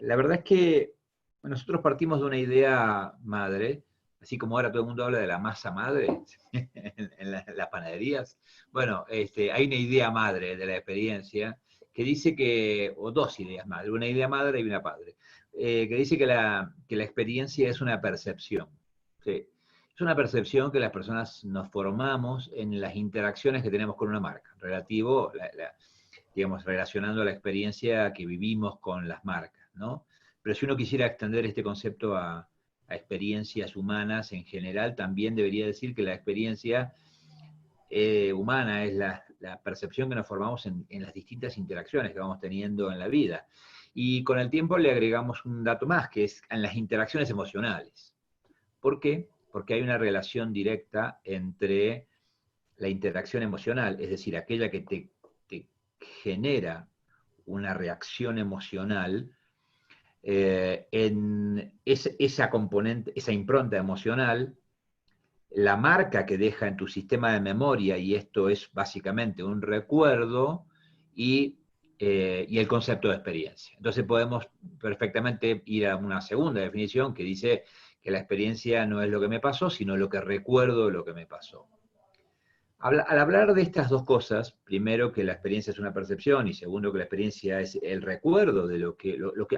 La verdad es que bueno, nosotros partimos de una idea madre, así como ahora todo el mundo habla de la masa madre en las panaderías. Bueno, hay una idea madre de la experiencia que dice que, o dos ideas madre, una idea madre y una padre, que dice que la experiencia es una percepción. ¿Sí? Es una percepción que las personas nos formamos en las interacciones que tenemos con una marca, relativo, digamos, relacionando la experiencia que vivimos con las marcas, ¿no? Pero si uno quisiera extender este concepto a experiencias humanas en general, también debería decir que la experiencia humana es la percepción que nos formamos en las distintas interacciones que vamos teniendo en la vida. Y con el tiempo le agregamos un dato más, que es en las interacciones emocionales. ¿Por qué? Porque hay una relación directa entre la interacción emocional, es decir, aquella que te genera una reacción emocional, en esa componente, esa impronta emocional, la marca que deja en tu sistema de memoria, y esto es básicamente un recuerdo, y el concepto de experiencia. Entonces podemos perfectamente ir a una segunda definición que dice que la experiencia no es lo que me pasó, sino lo que recuerdo de lo que me pasó. Al hablar de estas dos cosas, primero que la experiencia es una percepción y segundo que la experiencia es el recuerdo de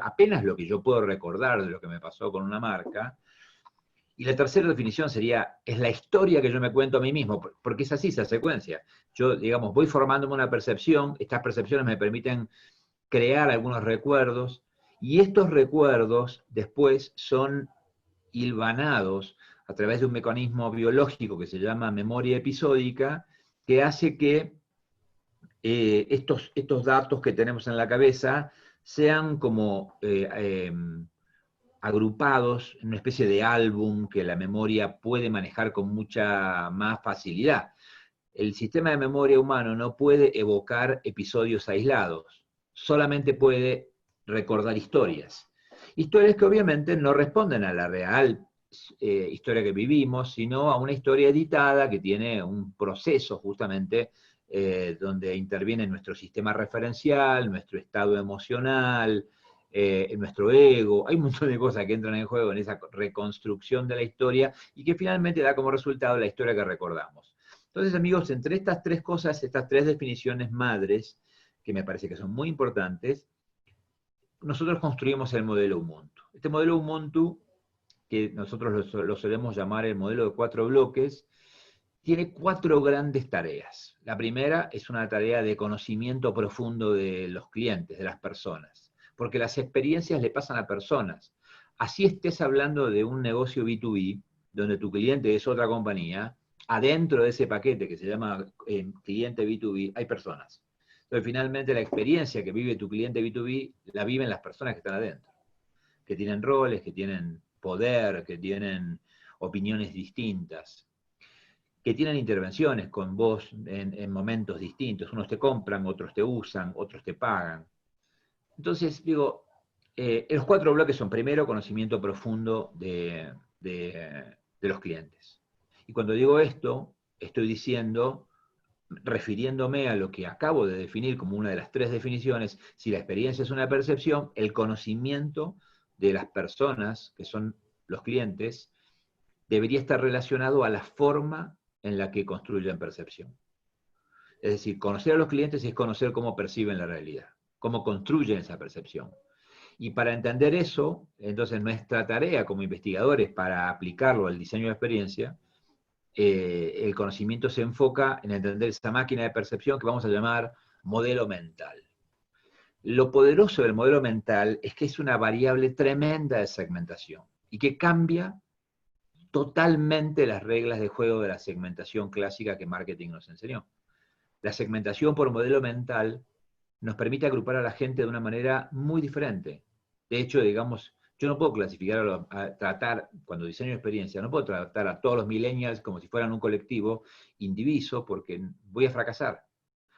apenas lo que yo puedo recordar de lo que me pasó con una marca, y la tercera definición sería, es la historia que yo me cuento a mí mismo, porque es así esa secuencia. Yo, digamos, voy formándome una percepción, estas percepciones me permiten crear algunos recuerdos, y estos recuerdos después son hilvanados a través de un mecanismo biológico que se llama memoria episódica, que hace que estos datos que tenemos en la cabeza sean como agrupados en una especie de álbum que la memoria puede manejar con mucha más facilidad. El sistema de memoria humano no puede evocar episodios aislados, solamente puede recordar historias. Historias que obviamente no responden a la real historia que vivimos, sino a una historia editada que tiene un proceso justamente donde interviene nuestro sistema referencial, nuestro estado emocional, nuestro ego. Hay un montón de cosas que entran en juego en esa reconstrucción de la historia y que finalmente da como resultado la historia que recordamos. Entonces, amigos, entre estas tres cosas, estas tres definiciones madres, que me parece que son muy importantes, nosotros construimos el modelo Ubuntu. Este modelo Ubuntu, que nosotros lo solemos llamar el modelo de 4 bloques, tiene 4 grandes tareas. La primera es una tarea de conocimiento profundo de los clientes, de las personas, porque las experiencias le pasan a personas. Así estés hablando de un negocio B2B, donde tu cliente es otra compañía, adentro de ese paquete que se llama cliente B2B, hay personas. Entonces, finalmente, la experiencia que vive tu cliente B2B la viven las personas que están adentro, que tienen roles, que tienen poder, que tienen opiniones distintas, que tienen intervenciones con vos en momentos distintos. Unos te compran, otros te usan, otros te pagan. Entonces, digo, los 4 bloques son, primero, conocimiento profundo de los clientes. Y cuando digo esto, estoy diciendo, refiriéndome a lo que acabo de definir como una de las 3 definiciones, si la experiencia es una percepción, el conocimiento de las personas, que son los clientes, debería estar relacionado a la forma en la que construyen percepción. Es decir, conocer a los clientes es conocer cómo perciben la realidad, cómo construyen esa percepción. Y para entender eso, entonces nuestra tarea como investigadores para aplicarlo al diseño de experiencia, el conocimiento se enfoca en entender esa máquina de percepción que vamos a llamar modelo mental. Lo poderoso del modelo mental es que es una variable tremenda de segmentación y que cambia totalmente las reglas de juego de la segmentación clásica que marketing nos enseñó. La segmentación por modelo mental nos permite agrupar a la gente de una manera muy diferente. De hecho, digamos, yo no puedo clasificar, tratar, cuando diseño experiencia, no puedo tratar a todos los millennials como si fueran un colectivo indiviso, porque voy a fracasar.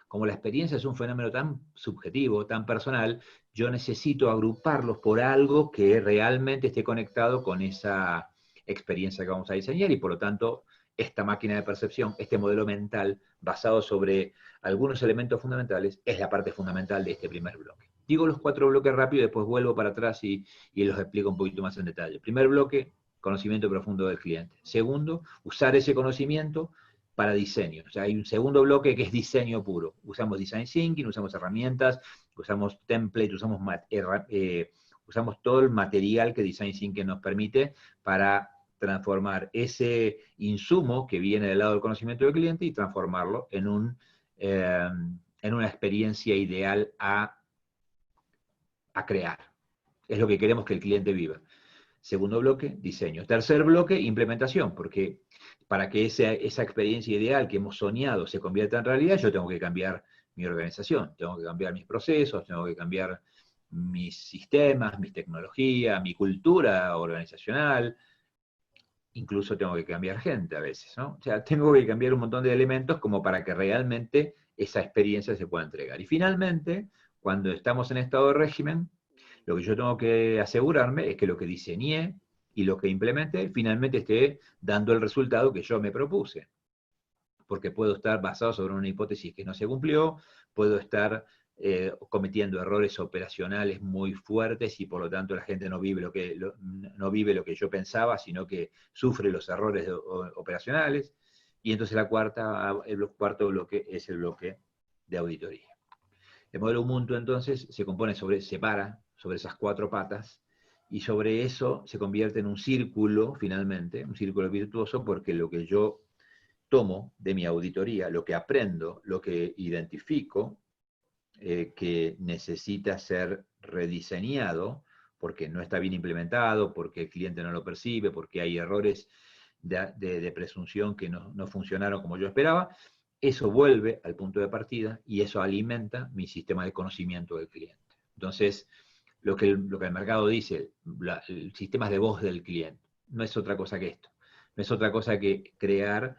Como la experiencia es un fenómeno tan subjetivo, tan personal, yo necesito agruparlos por algo que realmente esté conectado con esa experiencia que vamos a diseñar, y por lo tanto, esta máquina de percepción, este modelo mental basado sobre algunos elementos fundamentales, es la parte fundamental de este primer bloque. Digo los 4 bloques rápido y después vuelvo para atrás y los explico un poquito más en detalle. Primer bloque, conocimiento profundo del cliente. Segundo, usar ese conocimiento para diseño. O sea, hay un segundo bloque que es diseño puro. Usamos design thinking, usamos herramientas, usamos templates, usamos todo el material que design thinking nos permite para transformar ese insumo que viene del lado del conocimiento del cliente y transformarlo en una experiencia ideal a crear. Es lo que queremos que el cliente viva. Segundo bloque, diseño. Tercer bloque, implementación, porque para que esa experiencia ideal que hemos soñado se convierta en realidad, yo tengo que cambiar mi organización, tengo que cambiar mis procesos, tengo que cambiar mis sistemas, mis tecnologías, mi cultura organizacional, incluso tengo que cambiar gente a veces, ¿no? O sea, tengo que cambiar un montón de elementos como para que realmente esa experiencia se pueda entregar. Y finalmente, cuando estamos en estado de régimen, lo que yo tengo que asegurarme es que lo que diseñé y lo que implementé finalmente esté dando el resultado que yo me propuse. Porque puedo estar basado sobre una hipótesis que no se cumplió, puedo estar cometiendo errores operacionales muy fuertes y por lo tanto la gente no vive no vive lo que yo pensaba, sino que sufre los errores operacionales. Y entonces el cuarto bloque es el bloque de auditoría. El modelo Ubuntu entonces se para sobre esas 4 patas, y sobre eso se convierte en un círculo, finalmente, un círculo virtuoso, porque lo que yo tomo de mi auditoría, lo que aprendo, lo que identifico, que necesita ser rediseñado, porque no está bien implementado, porque el cliente no lo percibe, porque hay errores de presunción que no funcionaron como yo esperaba, eso vuelve al punto de partida y eso alimenta mi sistema de conocimiento del cliente. Entonces, lo que el mercado dice, el sistema de voz del cliente, no es otra cosa que esto. No es otra cosa que crear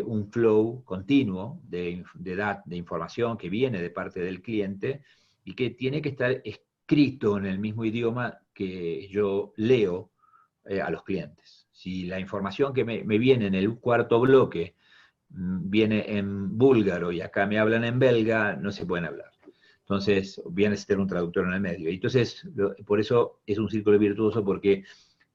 un flow continuo de información que viene de parte del cliente y que tiene que estar escrito en el mismo idioma que yo leo a los clientes. Si la información que me viene en el cuarto bloque viene en búlgaro y acá me hablan en belga, no se pueden hablar. Entonces, viene a ser un traductor en el medio. Entonces, por eso es un círculo virtuoso, porque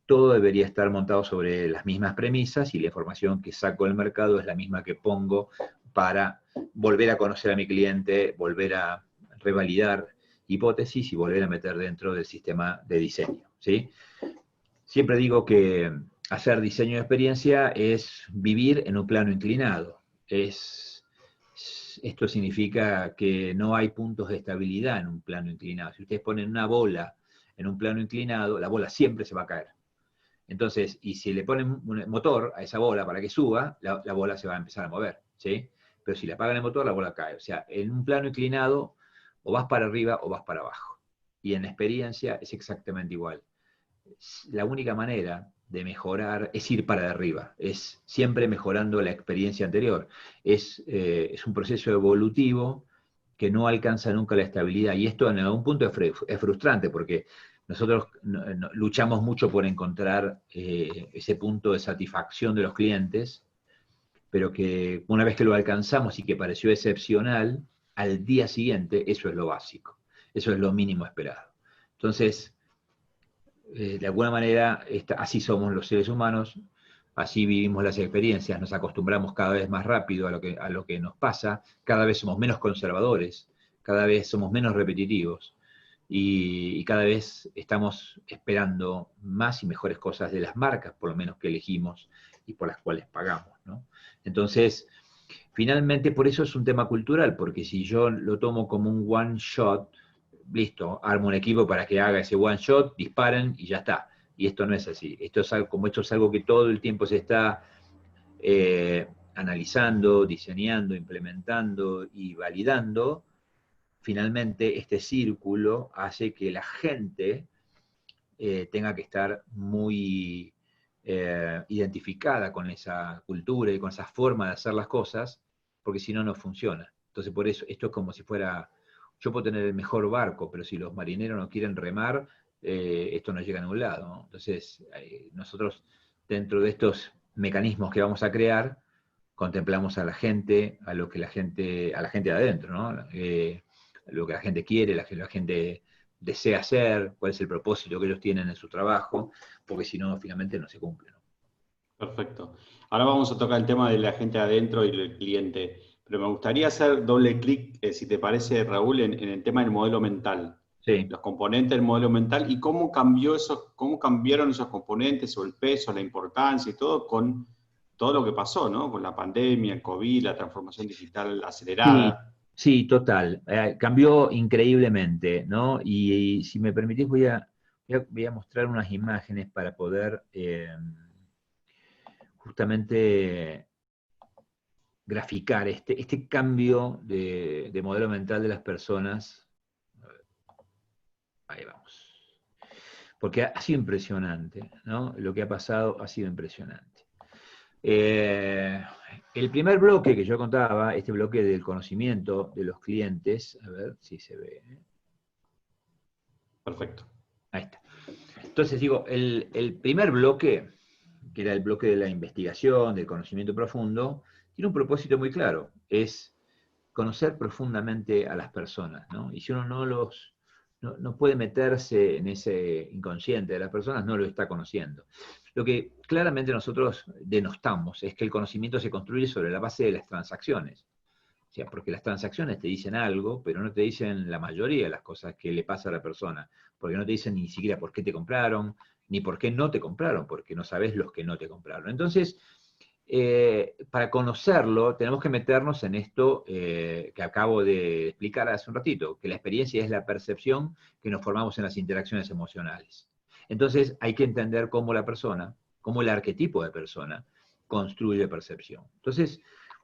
todo debería estar montado sobre las mismas premisas y la información que saco del mercado es la misma que pongo para volver a conocer a mi cliente, volver a revalidar hipótesis y volver a meter dentro del sistema de diseño, ¿sí? Siempre digo que hacer diseño de experiencia es vivir en un plano inclinado. Esto significa que no hay puntos de estabilidad en un plano inclinado. Si ustedes ponen una bola en un plano inclinado, la bola siempre se va a caer. Entonces, y si le ponen un motor a esa bola para que suba, la bola se va a empezar a mover, ¿sí? Pero si le apagan el motor, la bola cae. O sea, en un plano inclinado, o vas para arriba o vas para abajo. Y en la experiencia es exactamente igual. La única manera de mejorar es ir para arriba, es siempre mejorando la experiencia anterior. Es un proceso evolutivo que no alcanza nunca la estabilidad. Y esto en algún punto es frustrante, porque nosotros luchamos mucho por encontrar ese punto de satisfacción de los clientes, pero que una vez que lo alcanzamos y que pareció excepcional, al día siguiente eso es lo básico, eso es lo mínimo esperado. Entonces, de alguna manera, así somos los seres humanos, así vivimos las experiencias, nos acostumbramos cada vez más rápido a lo que nos pasa, cada vez somos menos conservadores, cada vez somos menos repetitivos y cada vez estamos esperando más y mejores cosas de las marcas, por lo menos que elegimos y por las cuales pagamos, ¿no? Entonces, finalmente, por eso es un tema cultural, porque si yo lo tomo como un one shot, listo, armo un equipo para que haga ese one shot, disparen y ya está. Y esto no es así. Como esto es algo que todo el tiempo se está analizando, diseñando, implementando y validando, finalmente este círculo hace que la gente tenga que estar muy identificada con esa cultura y con esa forma de hacer las cosas, porque si no, no funciona. Entonces, por eso, esto es como si fuera, yo puedo tener el mejor barco, pero si los marineros no quieren remar, esto no llega a ningún lado, ¿no? Entonces, nosotros, dentro de estos mecanismos que vamos a crear, contemplamos a la gente, a la gente de adentro, ¿no? Lo que la gente quiere, la gente desea hacer, cuál es el propósito que ellos tienen en su trabajo, porque si no, finalmente no se cumple, ¿no? Perfecto. Ahora vamos a tocar el tema de la gente adentro y del cliente, pero me gustaría hacer doble clic, si te parece, Raúl, en el tema del modelo mental, Sí. los componentes del modelo mental y cómo cambió eso, cómo cambiaron esos componentes o el peso, la importancia y todo con todo lo que pasó, ¿no? Con la pandemia, el COVID, la transformación digital Sí, acelerada. sí, total. Cambió increíblemente, ¿no? Y si me permitís, voy a mostrar unas imágenes para poder justamente graficar este cambio de modelo mental de las personas. A ver, ahí vamos. Porque ha sido impresionante, ¿no? Lo que ha pasado ha sido impresionante. Eh, el primer bloque que yo contaba, este bloque del conocimiento de los clientes, a ver si se ve. Perfecto. Ahí está. Entonces digo, el primer bloque, que era el bloque de la investigación, del conocimiento profundo, tiene un propósito muy claro, es conocer profundamente a las personas, ¿no? Y si uno no puede meterse en ese inconsciente de las personas, no lo está conociendo. Lo que claramente nosotros denostamos es que el conocimiento se construye sobre la base de las transacciones. O sea, porque las transacciones te dicen algo, pero no te dicen la mayoría de las cosas que le pasa a la persona. Porque no te dicen ni siquiera por qué te compraron, ni por qué no te compraron, porque no sabes los que no te compraron. Entonces, para conocerlo, tenemos que meternos en esto que acabo de explicar hace un ratito, que la experiencia es la percepción que nos formamos en las interacciones emocionales. Entonces, hay que entender cómo la persona, cómo el arquetipo de persona construye percepción. Entonces,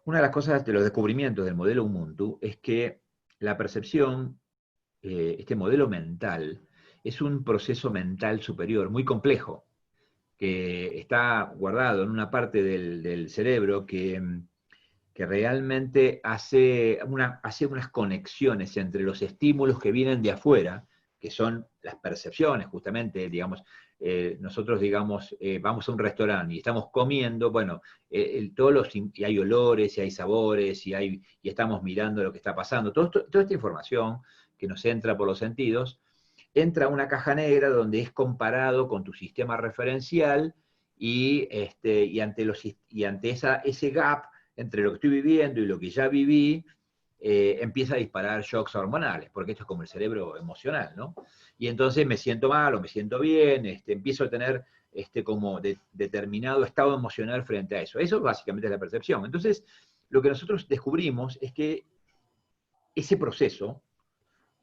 una de las cosas de los descubrimientos del modelo Ubuntu es que la percepción, este modelo mental, es un proceso mental superior, muy complejo, que está guardado en una parte del cerebro que realmente hace unas conexiones entre los estímulos que vienen de afuera, que son las percepciones, justamente, digamos, nosotros, digamos, vamos a un restaurante y estamos comiendo, bueno, y hay olores, y hay sabores, y estamos mirando lo que está pasando, toda esta información que nos entra por los sentidos, entra a una caja negra donde es comparado con tu sistema referencial y ante ese gap entre lo que estoy viviendo y lo que ya viví, empieza a disparar shocks hormonales, porque esto es como el cerebro emocional, ¿no? Y entonces me siento mal o me siento bien, empiezo a tener como determinado estado emocional frente a eso. Eso básicamente es la percepción. Entonces, lo que nosotros descubrimos es que ese proceso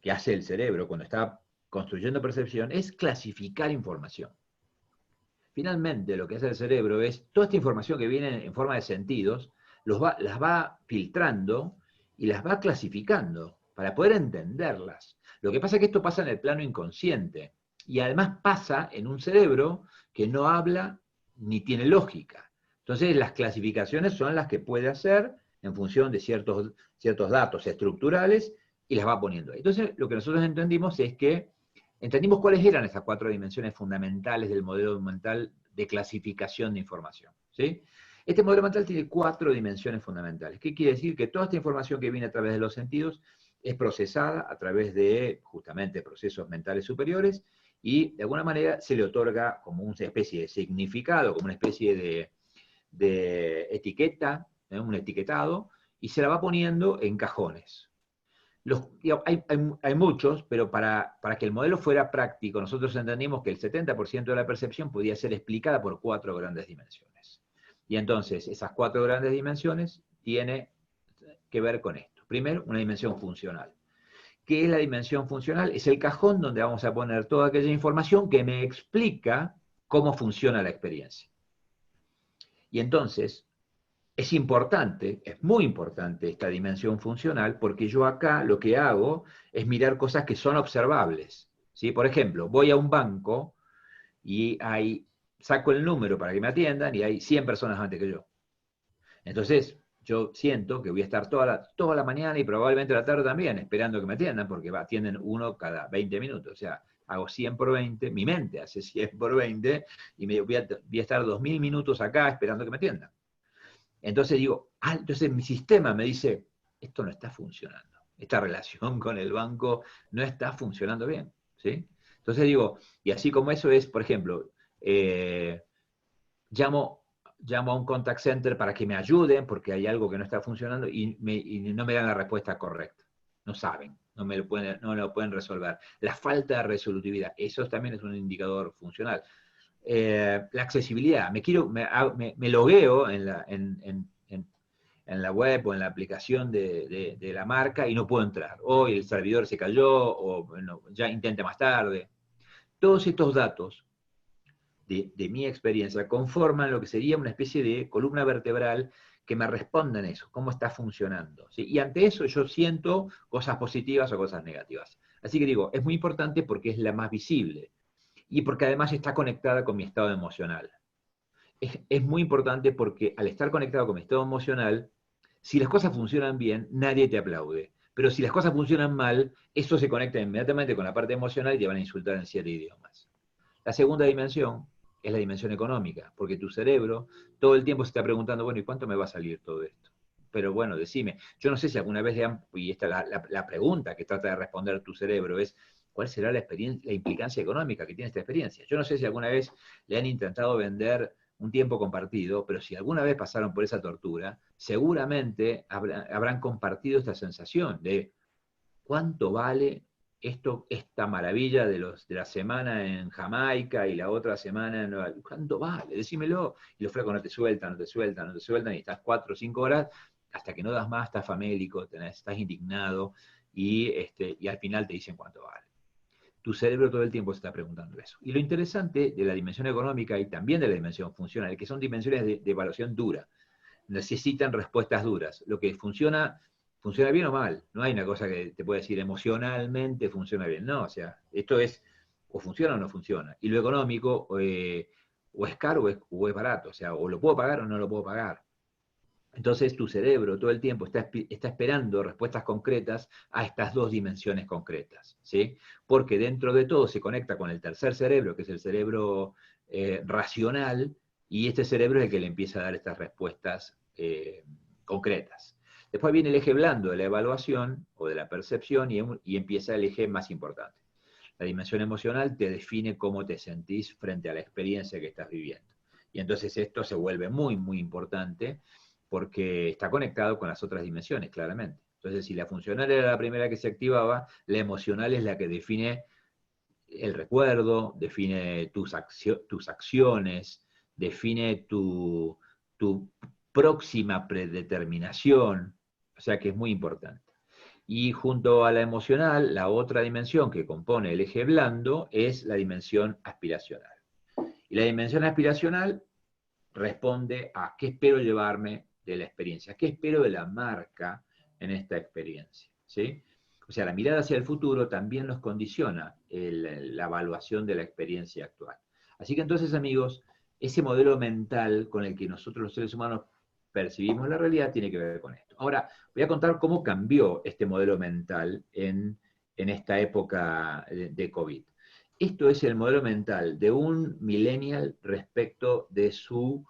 que hace el cerebro cuando está construyendo percepción es clasificar información. Finalmente, lo que hace el cerebro es, toda esta información que viene en forma de sentidos, las va filtrando y las va clasificando para poder entenderlas. Lo que pasa es que esto pasa en el plano inconsciente y además pasa en un cerebro que no habla ni tiene lógica. Entonces, las clasificaciones son las que puede hacer en función de ciertos datos estructurales y las va poniendo ahí. Entonces, lo que nosotros entendimos es que entendimos cuáles eran esas 4 dimensiones fundamentales del modelo mental de clasificación de información. ¿Sí? Este modelo mental tiene 4 dimensiones fundamentales. ¿Qué quiere decir? Que toda esta información que viene a través de los sentidos es procesada a través de justamente procesos mentales superiores y de alguna manera se le otorga como una especie de significado, como una especie de etiqueta, un etiquetado, y se la va poniendo en cajones. Hay muchos, pero para que el modelo fuera práctico, nosotros entendimos que el 70% de la percepción podía ser explicada por 4 grandes dimensiones. Y entonces, esas 4 grandes dimensiones tienen que ver con esto. Primero, una dimensión funcional. ¿Qué es la dimensión funcional? Es el cajón donde vamos a poner toda aquella información que me explica cómo funciona la experiencia. Y entonces, es importante, es muy importante esta dimensión funcional, porque yo acá lo que hago es mirar cosas que son observables. ¿Sí? Por ejemplo, voy a un banco y saco el número para que me atiendan y hay 100 personas antes que yo. Entonces, yo siento que voy a estar toda la mañana y probablemente la tarde también esperando que me atiendan, porque atienden uno cada 20 minutos. O sea, hago 100 por 20, mi mente hace 100 por 20 y voy a estar 2000 minutos acá esperando que me atiendan. Entonces digo, entonces mi sistema me dice, esto no está funcionando. Esta relación con el banco no está funcionando bien. ¿sí? Entonces digo, y así como eso es, por ejemplo, llamo a un contact center para que me ayuden porque hay algo que no está funcionando y no me dan la respuesta correcta. No saben, no lo pueden resolver. La falta de resolutividad, eso también es un indicador funcional. La accesibilidad, me logueo en la web o en la aplicación de la marca y no puedo entrar. O el servidor se cayó, o bueno, ya intente más tarde. Todos estos datos de mi experiencia conforman lo que sería una especie de columna vertebral que me respondan eso, cómo está funcionando, ¿sí? Y ante eso yo siento cosas positivas o cosas negativas. Así que digo, es muy importante porque es la más visible y porque además está conectada con mi estado emocional. Es muy importante porque al estar conectado con mi estado emocional, si las cosas funcionan bien, nadie te aplaude. Pero si las cosas funcionan mal, eso se conecta inmediatamente con la parte emocional y te van a insultar en 7 idiomas. La segunda dimensión es la dimensión económica, porque tu cerebro todo el tiempo se está preguntando, bueno, ¿y cuánto me va a salir todo esto? Pero bueno, decime, yo no sé si alguna vez y esta la pregunta que trata de responder tu cerebro es, ¿cuál será la implicancia económica que tiene esta experiencia? Yo no sé si alguna vez le han intentado vender un tiempo compartido, pero si alguna vez pasaron por esa tortura, seguramente habrán compartido esta sensación de cuánto vale esta maravilla de la semana en Jamaica y la otra semana en Nueva York. ¿Cuánto vale? Decímelo. Y los flacos no te sueltan, no te sueltan, no te sueltan, y estás 4 o 5 horas hasta que no das más, estás famélico, estás indignado, y al final te dicen cuánto vale. Tu cerebro todo el tiempo se está preguntando eso. Y lo interesante de la dimensión económica y también de la dimensión funcional, que son dimensiones de evaluación dura, necesitan respuestas duras. Lo que funciona bien o mal. No hay una cosa que te pueda decir emocionalmente funciona bien. No, o sea, esto es o funciona o no funciona. Y lo económico o es caro o es barato. O sea, o lo puedo pagar o no lo puedo pagar. Entonces tu cerebro todo el tiempo está esperando respuestas concretas a estas dos dimensiones concretas, ¿sí? Porque dentro de todo se conecta con el tercer cerebro, que es el cerebro racional, y este cerebro es el que le empieza a dar estas respuestas concretas. Después viene el eje blando de la evaluación o de la percepción y empieza el eje más importante. La dimensión emocional te define cómo te sentís frente a la experiencia que estás viviendo. Y entonces esto se vuelve muy, muy importante porque está conectado con las otras dimensiones, claramente. Entonces, si la funcional era la primera que se activaba, la emocional es la que define el recuerdo, define tus acciones, define tu próxima predeterminación, o sea que es muy importante. Y junto a la emocional, la otra dimensión que compone el eje blando es la dimensión aspiracional. Y la dimensión aspiracional responde a qué espero llevarme de la experiencia, qué espero de la marca en esta experiencia, ¿sí? O sea, la mirada hacia el futuro también nos condiciona la evaluación de la experiencia actual. Así que entonces, amigos, ese modelo mental con el que nosotros los seres humanos percibimos la realidad tiene que ver con esto. Ahora, voy a contar cómo cambió este modelo mental en esta época de COVID. Esto es el modelo mental de un millennial respecto de su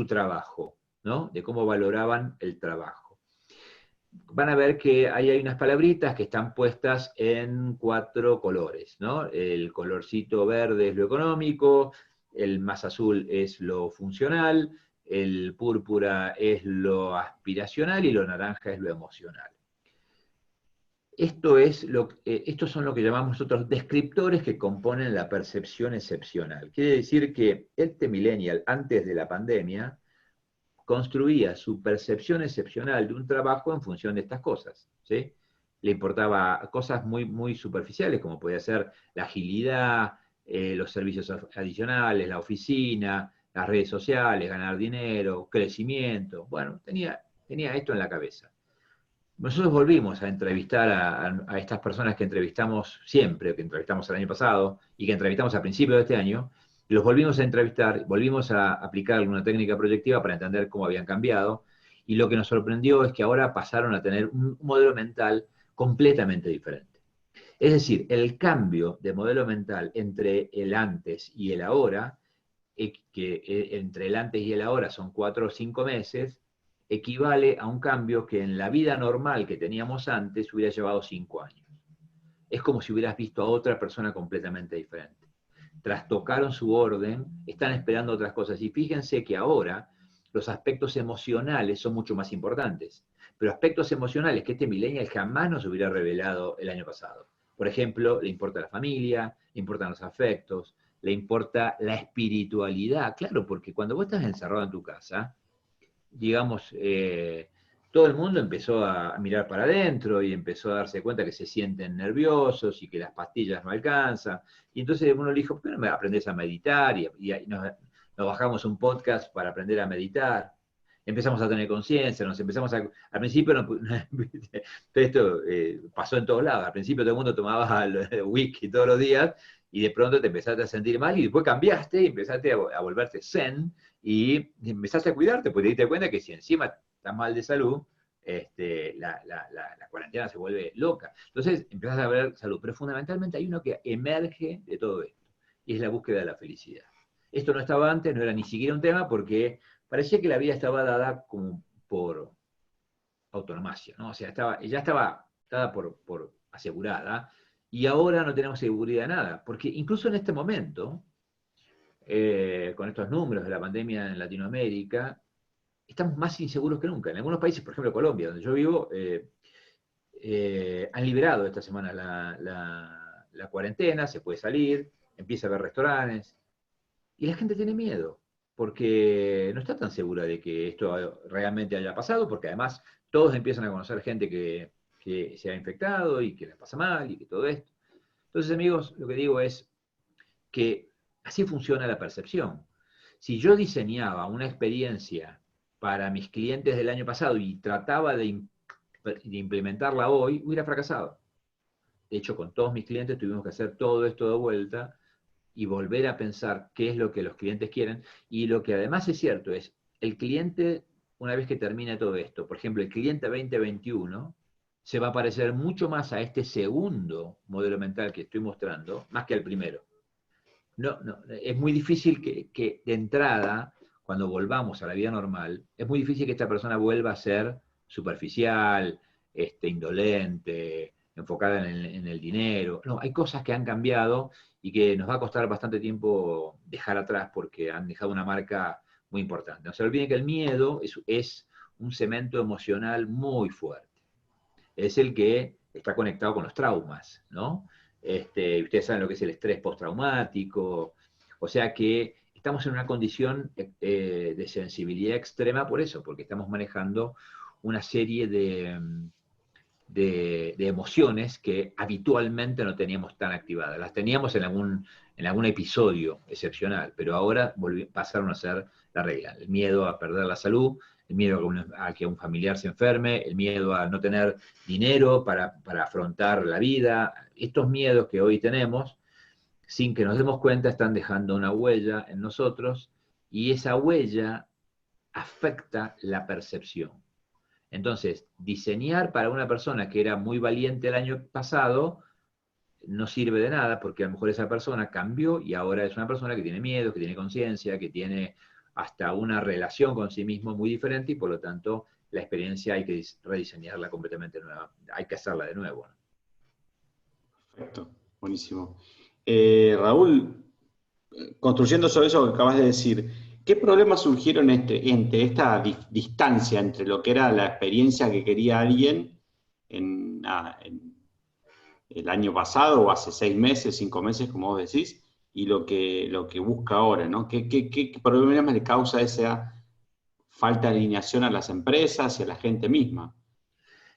trabajo, ¿no? De cómo valoraban el trabajo. Van a ver que ahí hay unas palabritas que están puestas en 4 colores, ¿no? El colorcito verde es lo económico, el más azul es lo funcional, el púrpura es lo aspiracional y lo naranja es lo emocional. Estos son lo que llamamos nosotros descriptores que componen la percepción excepcional. Quiere decir que este millennial, antes de la pandemia, construía su percepción excepcional de un trabajo en función de estas cosas, ¿sí? Le importaba cosas muy, muy superficiales, como podía ser la agilidad, los servicios adicionales, la oficina, las redes sociales, ganar dinero, crecimiento. Bueno, tenía esto en la cabeza. Nosotros volvimos a entrevistar a estas personas que entrevistamos siempre, que entrevistamos el año pasado y que entrevistamos a principios de este año, y los volvimos a entrevistar, volvimos a aplicar alguna técnica proyectiva para entender cómo habían cambiado, y lo que nos sorprendió es que ahora pasaron a tener un modelo mental completamente diferente. Es decir, el cambio de modelo mental entre el antes y el ahora, entre el antes y el ahora son 4 o 5 meses, equivale a un cambio que en la vida normal que teníamos antes hubiera llevado 5 años. es como si hubieras visto a otra persona completamente diferente. Trastocaron su orden, están esperando otras cosas. Y fíjense que ahora los aspectos emocionales son mucho más importantes. Pero aspectos emocionales que este millennial jamás nos hubiera revelado el año pasado. Por ejemplo, le importa la familia, le importan los afectos, le importa la espiritualidad. Claro, porque cuando vos estás encerrado en tu casa, digamos, todo el mundo empezó a mirar para adentro y empezó a darse cuenta que se sienten nerviosos y que las pastillas no alcanzan. Y entonces uno le dijo, ¿por qué no me aprendés a meditar? Y nos bajamos un podcast para aprender a meditar. Empezamos a tener conciencia, nos empezamos a... Al principio, esto pasó en todos lados. Al principio todo el mundo tomaba el whisky todos los días y de pronto te empezaste a sentir mal y después cambiaste y empezaste a volverte zen y empezaste a cuidarte, porque te diste cuenta que si encima estás mal de salud, la cuarentena se vuelve loca. Entonces empezás a ver salud, pero fundamentalmente hay uno que emerge de todo esto, y es la búsqueda de la felicidad. Esto no estaba antes, no era ni siquiera un tema, porque parecía que la vida estaba dada como por autonomacia, ¿no? O sea, ya estaba dada por asegurada, y ahora no tenemos seguridad de nada, porque incluso en este momento, con estos números de la pandemia en Latinoamérica, estamos más inseguros que nunca. En algunos países, por ejemplo Colombia, donde yo vivo, han liberado esta semana la cuarentena, se puede salir, empieza a haber restaurantes, y la gente tiene miedo, porque no está tan segura de que esto realmente haya pasado, porque además todos empiezan a conocer gente que se ha infectado y que la pasa mal y que todo esto. Entonces, amigos, lo que digo es que así funciona la percepción. Si yo diseñaba una experiencia para mis clientes del año pasado y trataba de implementarla hoy, hubiera fracasado. De hecho, con todos mis clientes tuvimos que hacer todo esto de vuelta y volver a pensar qué es lo que los clientes quieren. Y lo que además es cierto es, el cliente, una vez que termine todo esto, por ejemplo, el cliente 2021, se va a parecer mucho más a este segundo modelo mental que estoy mostrando, más que al primero. No, es muy difícil que de entrada, cuando volvamos a la vida normal, es muy difícil que esta persona vuelva a ser superficial, indolente, enfocada en el dinero. No, hay cosas que han cambiado y que nos va a costar bastante tiempo dejar atrás porque han dejado una marca muy importante. No se olviden que el miedo es un cemento emocional muy fuerte. Es el que está conectado con los traumas, ¿no? Ustedes saben lo que es el estrés postraumático, o sea que estamos en una condición de sensibilidad extrema por eso, porque estamos manejando una serie de emociones que habitualmente no teníamos tan activadas. Las teníamos en algún episodio excepcional, pero ahora pasaron a ser la regla. El miedo a perder la salud, el miedo a que un familiar se enferme, el miedo a no tener dinero para afrontar la vida. Estos miedos que hoy tenemos, sin que nos demos cuenta, están dejando una huella en nosotros y esa huella afecta la percepción. Entonces, diseñar para una persona que era muy valiente el año pasado no sirve de nada porque a lo mejor esa persona cambió y ahora es una persona que tiene miedo, que tiene conciencia, que tiene hasta una relación con sí mismo muy diferente y por lo tanto la experiencia hay que rediseñarla completamente nueva, hay que hacerla de nuevo, ¿no? Perfecto, buenísimo. Raúl, construyendo sobre eso que acabas de decir, ¿qué problemas surgieron entre esta distancia entre lo que era la experiencia que quería alguien en el año pasado o hace 6 meses, 5 meses, como vos decís, y lo que busca ahora, ¿no? ¿Qué problemas le causa esa falta de alineación a las empresas y a la gente misma?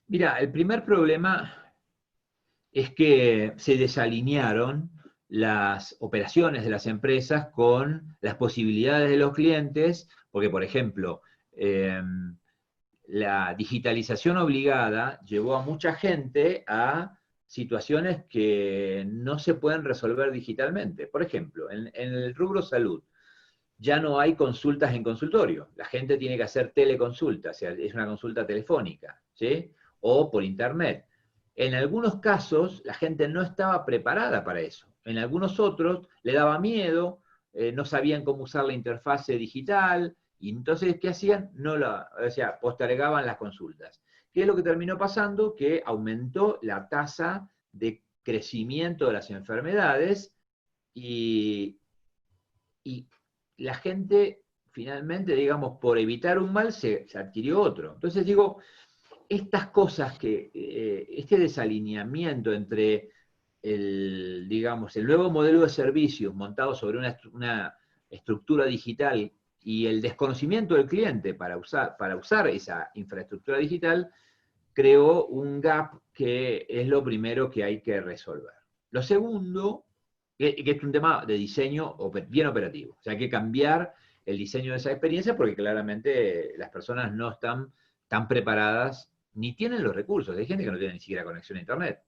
Mira, el primer problema es que se desalinearon las operaciones de las empresas con las posibilidades de los clientes, porque, por ejemplo, la digitalización obligada llevó a mucha gente a situaciones que no se pueden resolver digitalmente. Por ejemplo, en el rubro salud, ya no hay consultas en consultorio. La gente tiene que hacer teleconsulta, o sea, es una consulta telefónica, ¿sí? O por internet. En algunos casos, la gente no estaba preparada para eso. En algunos otros, le daba miedo, no sabían cómo usar la interfase digital, y entonces, ¿qué hacían? O sea, postergaban las consultas. ¿Qué es lo que terminó pasando? Que aumentó la tasa de crecimiento de las enfermedades y la gente finalmente, digamos, por evitar un mal se adquirió otro. Entonces digo, estas cosas este desalineamiento entre digamos, el nuevo modelo de servicios montado sobre una estructura digital y el desconocimiento del cliente para usar esa infraestructura digital, creó un gap que es lo primero que hay que resolver. Lo segundo, que es un tema de diseño bien operativo. O sea, hay que cambiar el diseño de esa experiencia porque claramente las personas no están tan preparadas ni tienen los recursos. Hay gente que no tiene ni siquiera conexión a Internet.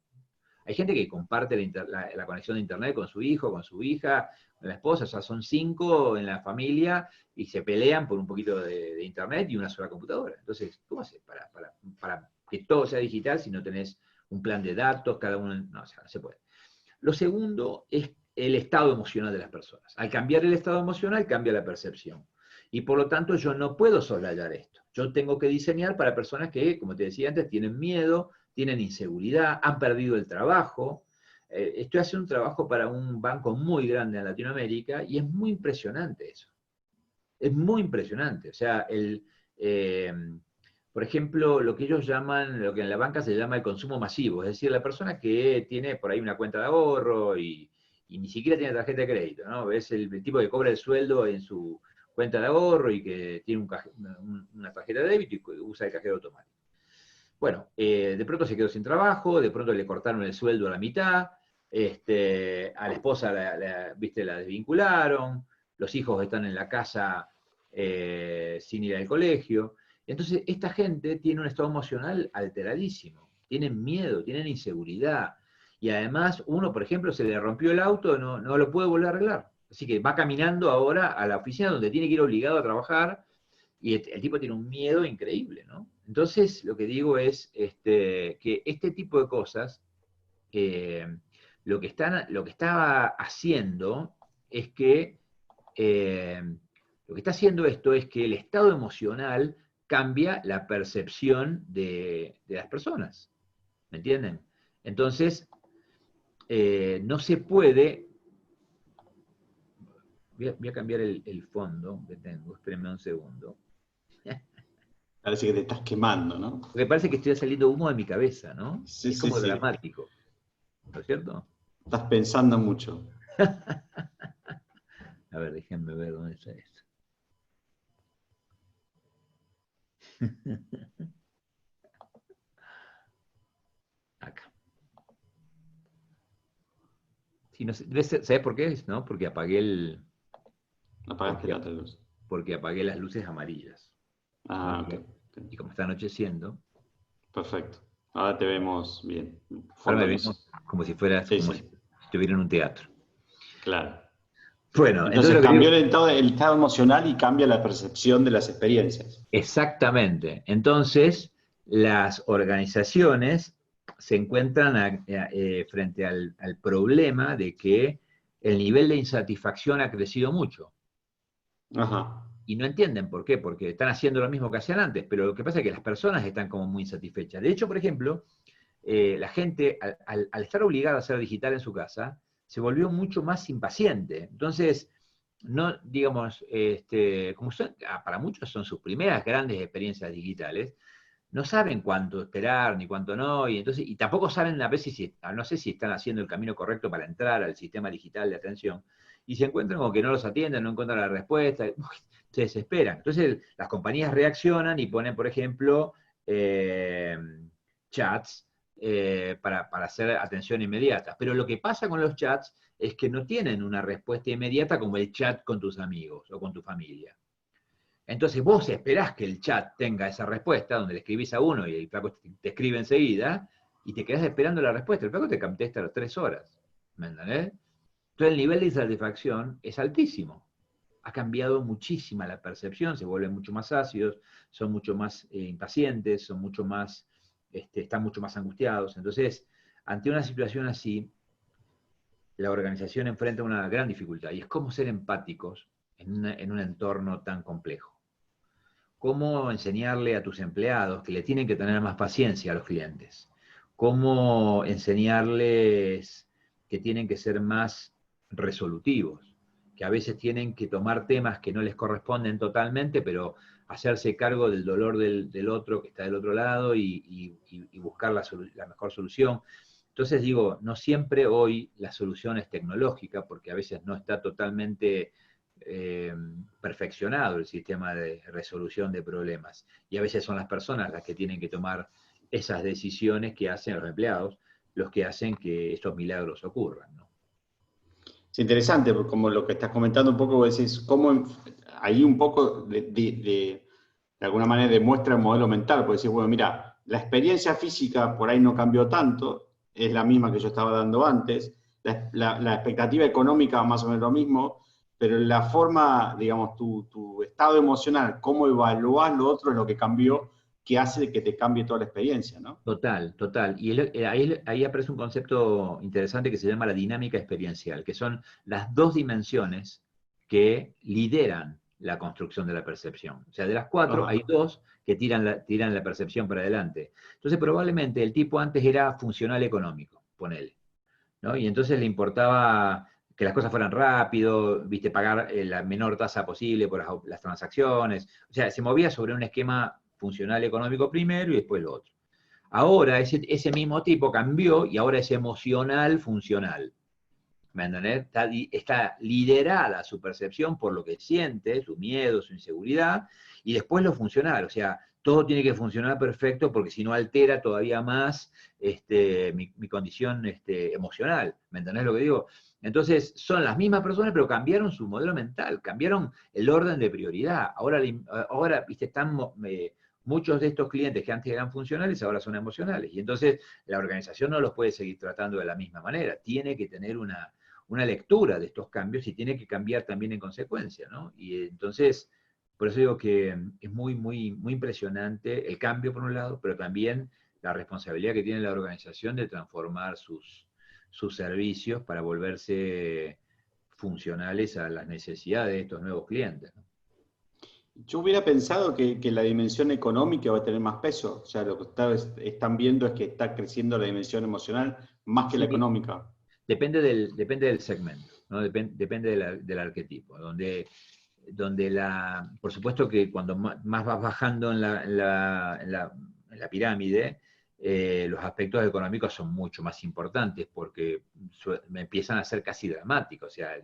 Hay gente que comparte la conexión de Internet con su hijo, con su hija, con la esposa, o sea, son 5 en la familia y se pelean por un poquito de Internet y una sola computadora. Entonces, ¿cómo haces para que todo sea digital si no tenés un plan de datos, cada uno? No, o sea, no se puede. Lo segundo es el estado emocional de las personas. Al cambiar el estado emocional, cambia la percepción. Y por lo tanto, yo no puedo soslayar esto. Yo tengo que diseñar para personas que, como te decía antes, tienen miedo, tienen inseguridad, han perdido el trabajo. Estoy haciendo un trabajo para un banco muy grande en Latinoamérica y es muy impresionante eso. Es muy impresionante. O sea, por ejemplo, lo que ellos llaman, lo que en la banca se llama el consumo masivo, es decir, la persona que tiene por ahí una cuenta de ahorro y ni siquiera tiene tarjeta de crédito, ¿no? Es el tipo que cobra el sueldo en su cuenta de ahorro y que tiene una tarjeta de débito y usa el cajero automático. Bueno, de pronto se quedó sin trabajo, de pronto le cortaron el sueldo a la mitad, a la esposa ¿viste? La desvincularon, los hijos están en la casa sin ir al colegio. Entonces, esta gente tiene un estado emocional alteradísimo, tienen miedo, tienen inseguridad. Y además, uno, por ejemplo, se le rompió el auto, no lo puede volver a arreglar. Así que va caminando ahora a la oficina donde tiene que ir obligado a trabajar y el tipo tiene un miedo increíble, ¿no? Entonces, lo que digo es que este tipo de cosas, lo que estaba haciendo es que, lo que está haciendo esto es que el estado emocional cambia la percepción de las personas, ¿me entienden? Entonces, no se puede, voy a cambiar el fondo que tengo, espérenme un segundo. Parece que te estás quemando, ¿no? Porque parece que estoy saliendo humo de mi cabeza, ¿no? Sí, Y es sí, como sí. dramático, ¿no es cierto? Estás pensando mucho. A ver, déjenme ver dónde está esto. Acá. Sí, no sé, ¿sabes por qué? ¿No? Porque Apagaste porque, la otra luz. porque apagué las luces amarillas, ¿no? Ah, ok. Y como está anocheciendo, Perfecto. Ahora te vemos bien. ahora Fondo me liso. vino como si fuera, Sí, como sí, si estuviera en un teatro. claro. Bueno, entonces Entonces lo que digo, cambió el estado emocional y cambia la percepción de las experiencias. exactamente. Entonces, las organizaciones se encuentran frente al problema de que el nivel de insatisfacción ha crecido mucho. Ajá. Y no entienden por qué, porque están haciendo lo mismo que hacían antes, pero lo que pasa es que las personas están como muy insatisfechas. De hecho, por ejemplo, la gente, al estar obligada a ser digital en su casa, se volvió mucho más impaciente. Entonces, no, digamos, como para muchos son sus primeras grandes experiencias digitales, no saben cuánto esperar ni cuánto no, y entonces, y tampoco saben a veces no sé si están haciendo el camino correcto para entrar al sistema digital de atención, y se encuentran con que no los atienden, no encuentran la respuesta, se desesperan. Entonces las compañías reaccionan y ponen, por ejemplo, chats para hacer atención inmediata. Pero lo que pasa con los chats es que no tienen una respuesta inmediata como el chat con tus amigos o con tu familia. Entonces vos esperás que el chat tenga esa respuesta, donde le escribís a uno y el flaco te escribe enseguida, y te quedás esperando la respuesta. El flaco te contesta a las 3 horas. ¿Me entendés? Entonces el nivel de insatisfacción es altísimo. Ha cambiado muchísima la percepción, se vuelven mucho más ácidos, son mucho más impacientes, son mucho más, están mucho más angustiados. Entonces, ante una situación así, la organización enfrenta una gran dificultad, y es cómo ser empáticos en un entorno tan complejo. Cómo enseñarle a tus empleados que le tienen que tener más paciencia a los clientes. cómo enseñarles que tienen que ser más resolutivos, que a veces tienen que tomar temas que no les corresponden totalmente, pero hacerse cargo del dolor del otro que está del otro lado y buscar la mejor solución. Entonces digo, no siempre hoy la solución es tecnológica, porque a veces no está totalmente eh, perfeccionado el sistema de resolución de problemas. Y a veces son las personas las que tienen que tomar esas decisiones que hacen los empleados, los que hacen que estos milagros ocurran, ¿no? Es interesante, porque como lo que estás comentando un poco, vos decís, cómo ahí un poco de alguna manera demuestra el modelo mental, porque decís, bueno, mira, la experiencia física por ahí no cambió tanto, es la misma que yo estaba dando antes, la expectativa económica más o menos lo mismo, pero la forma, digamos, tu estado emocional, cómo evaluás lo otro es lo que cambió, que hace que te cambie toda la experiencia, ¿no? Total, total. Y ahí aparece un concepto interesante que se llama la dinámica experiencial, que son las dos dimensiones que lideran la construcción de la percepción. O sea, de las cuatro Ajá. hay dos que tiran la percepción para adelante. Entonces, probablemente el tipo antes era funcional económico, ponele, ¿no? Y entonces le importaba que las cosas fueran rápido, viste, pagar la menor tasa posible por las transacciones. O sea, se movía sobre un esquema funcional económico primero y después lo otro. Ahora ese mismo tipo cambió y ahora es emocional funcional. ¿Me entendés? Está liderada su percepción por lo que siente, su miedo, su inseguridad, y después lo funcional. O sea, todo tiene que funcionar perfecto porque si no altera todavía más mi condición emocional. ¿Me entendés lo que digo? Entonces, son las mismas personas, pero cambiaron su modelo mental, cambiaron el orden de prioridad. Ahora viste, muchos de estos clientes que antes eran funcionales ahora son emocionales. Y entonces la organización no los puede seguir tratando de la misma manera. Tiene que tener una lectura de estos cambios y tiene que cambiar también en consecuencia, ¿no? Y entonces, por eso digo que es muy, muy, muy impresionante el cambio por un lado, pero también la responsabilidad que tiene la organización de transformar sus servicios para volverse funcionales a las necesidades de estos nuevos clientes, ¿no? Yo hubiera pensado que la dimensión económica va a tener más peso. O sea, lo que están viendo es que está creciendo la dimensión emocional más que la Sí, económica. depende del segmento, ¿no? Depende del arquetipo, por supuesto que cuando más vas bajando en la pirámide, los aspectos económicos son mucho más importantes porque me empiezan a ser casi dramáticos. O sea,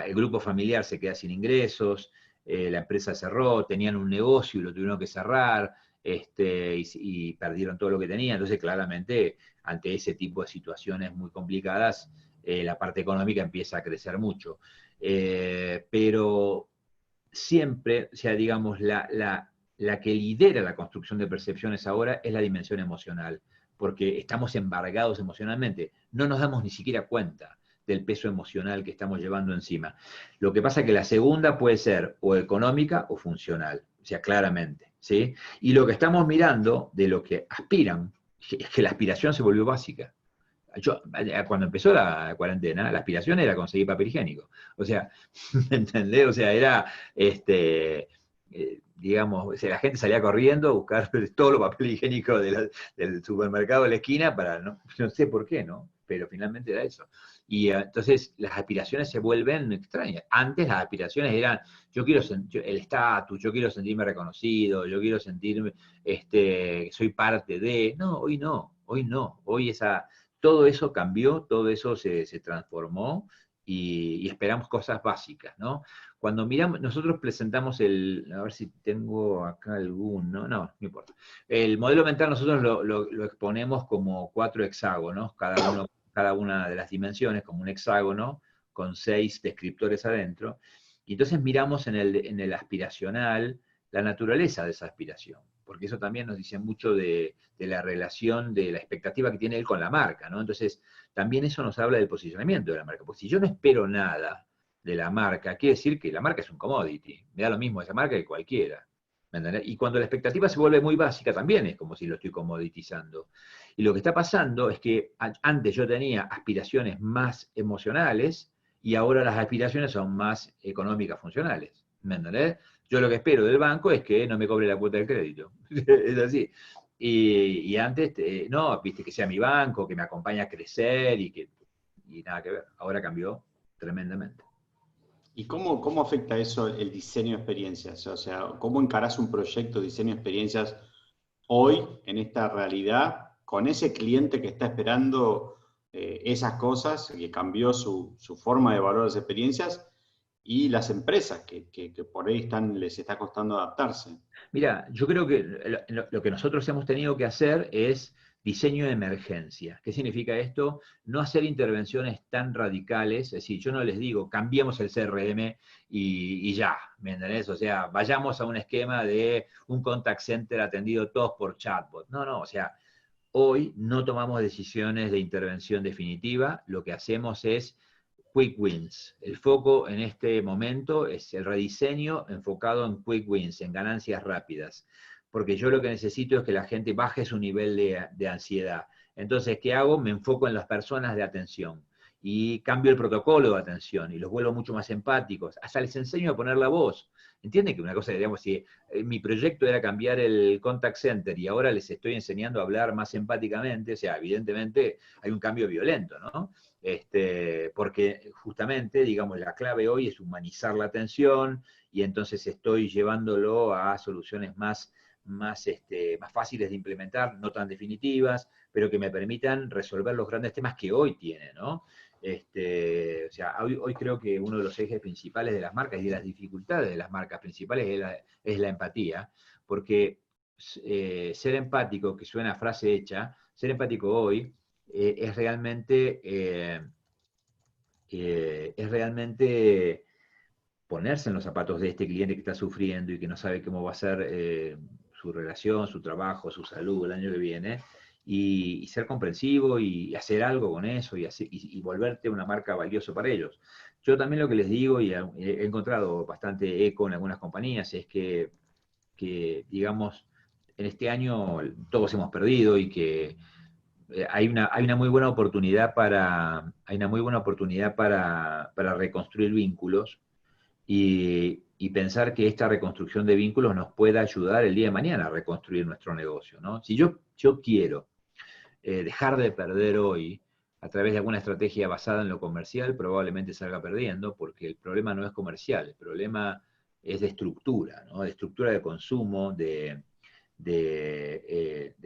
el grupo familiar se queda sin ingresos, la empresa cerró, tenían un negocio y lo tuvieron que cerrar, y perdieron todo lo que tenían. Entonces, claramente, ante ese tipo de situaciones muy complicadas, la parte económica empieza a crecer mucho. Pero siempre, o sea, digamos, la que lidera la construcción de percepciones ahora es la dimensión emocional, porque estamos embargados emocionalmente, no nos damos ni siquiera cuenta del peso emocional que estamos llevando encima. Lo que pasa es que la segunda puede ser o económica o funcional, o sea, claramente, ¿sí? Y lo que estamos mirando de lo que aspiran es que la aspiración se volvió básica. Cuando empezó la cuarentena, la aspiración era conseguir papel higiénico. O sea, ¿me entendés? O sea, era, digamos, o sea, la gente salía corriendo a buscar todo los papel higiénico del supermercado de la esquina para, no sé por qué, ¿no? Pero finalmente era eso. Y entonces las aspiraciones se vuelven extrañas. Antes las aspiraciones eran, yo quiero el estatus, yo quiero sentirme reconocido, yo quiero sentirme, soy parte de. No, hoy no, hoy no. Hoy todo eso cambió, todo eso se transformó y esperamos cosas básicas, ¿no? Cuando miramos, nosotros presentamos a ver si tengo acá alguno, no importa. El modelo mental nosotros lo exponemos como 4 hexágonos, cada una de las dimensiones como un hexágono con 6 descriptores adentro, y entonces miramos en el aspiracional la naturaleza de esa aspiración, porque eso también nos dice mucho de la relación, de la expectativa que tiene él con la marca, ¿no? Entonces, también eso nos habla del posicionamiento de la marca, porque si yo no espero nada de la marca, quiere decir que la marca es un commodity, me da lo mismo esa marca que cualquiera. ¿Me entendés? Y cuando la expectativa se vuelve muy básica, también es como si lo estoy commoditizando. Y lo que está pasando es que antes yo tenía aspiraciones más emocionales y ahora las aspiraciones son más económicas, funcionales. ¿Me entendés? Yo lo que espero del banco es que no me cobre la cuota del crédito. Es así. Y antes, no, viste, que sea mi banco, que me acompaña a crecer y nada que ver. Ahora cambió tremendamente. ¿Y cómo afecta eso el diseño de experiencias? O sea, ¿cómo encarás un proyecto de diseño de experiencias hoy en esta realidad con ese cliente que está esperando esas cosas, que cambió su forma de valorar las experiencias y las empresas que por ahí les está costando adaptarse? Mira, yo creo que lo que nosotros hemos tenido que hacer es diseño de emergencia. ¿Qué significa esto? No hacer intervenciones tan radicales, es decir, yo no les digo, cambiemos el CRM y ya, ¿me entendés? O sea, vayamos a un esquema de un contact center atendido todos por chatbot. No, no, o sea, hoy no tomamos decisiones de intervención definitiva, lo que hacemos es quick wins. El foco en este momento es el rediseño enfocado en quick wins, en ganancias rápidas. Porque yo lo que necesito es que la gente baje su nivel de ansiedad. Entonces, ¿qué hago? Me enfoco en las personas de atención y cambio el protocolo de atención y los vuelvo mucho más empáticos. Hasta les enseño a poner la voz. ¿Entienden que una cosa, digamos, si mi proyecto era cambiar el contact center y ahora les estoy enseñando a hablar más empáticamente, o sea, evidentemente hay un cambio violento, ¿no? Porque justamente, digamos, la clave hoy es humanizar la atención y entonces estoy llevándolo a soluciones más fáciles de implementar, no tan definitivas, pero que me permitan resolver los grandes temas que hoy tiene, ¿no? O sea, hoy creo que uno de los ejes principales de las marcas y de las dificultades de las marcas principales es la empatía, porque ser empático, que suena a frase hecha, ser empático hoy es realmente ponerse en los zapatos de este cliente que está sufriendo y que no sabe cómo va a ser su relación, su trabajo, su salud el año que viene, y ser comprensivo y hacer algo con eso y volverte una marca valiosa para ellos. Yo también lo que les digo, y he encontrado bastante eco en algunas compañías, es que digamos, en este año todos hemos perdido y que hay una muy buena oportunidad para reconstruir vínculos y pensar que esta reconstrucción de vínculos nos pueda ayudar el día de mañana a reconstruir nuestro negocio, ¿no? Si yo quiero dejar de perder hoy a través de alguna estrategia basada en lo comercial, probablemente salga perdiendo, porque el problema no es comercial, el problema es de estructura, ¿no? De estructura de consumo, de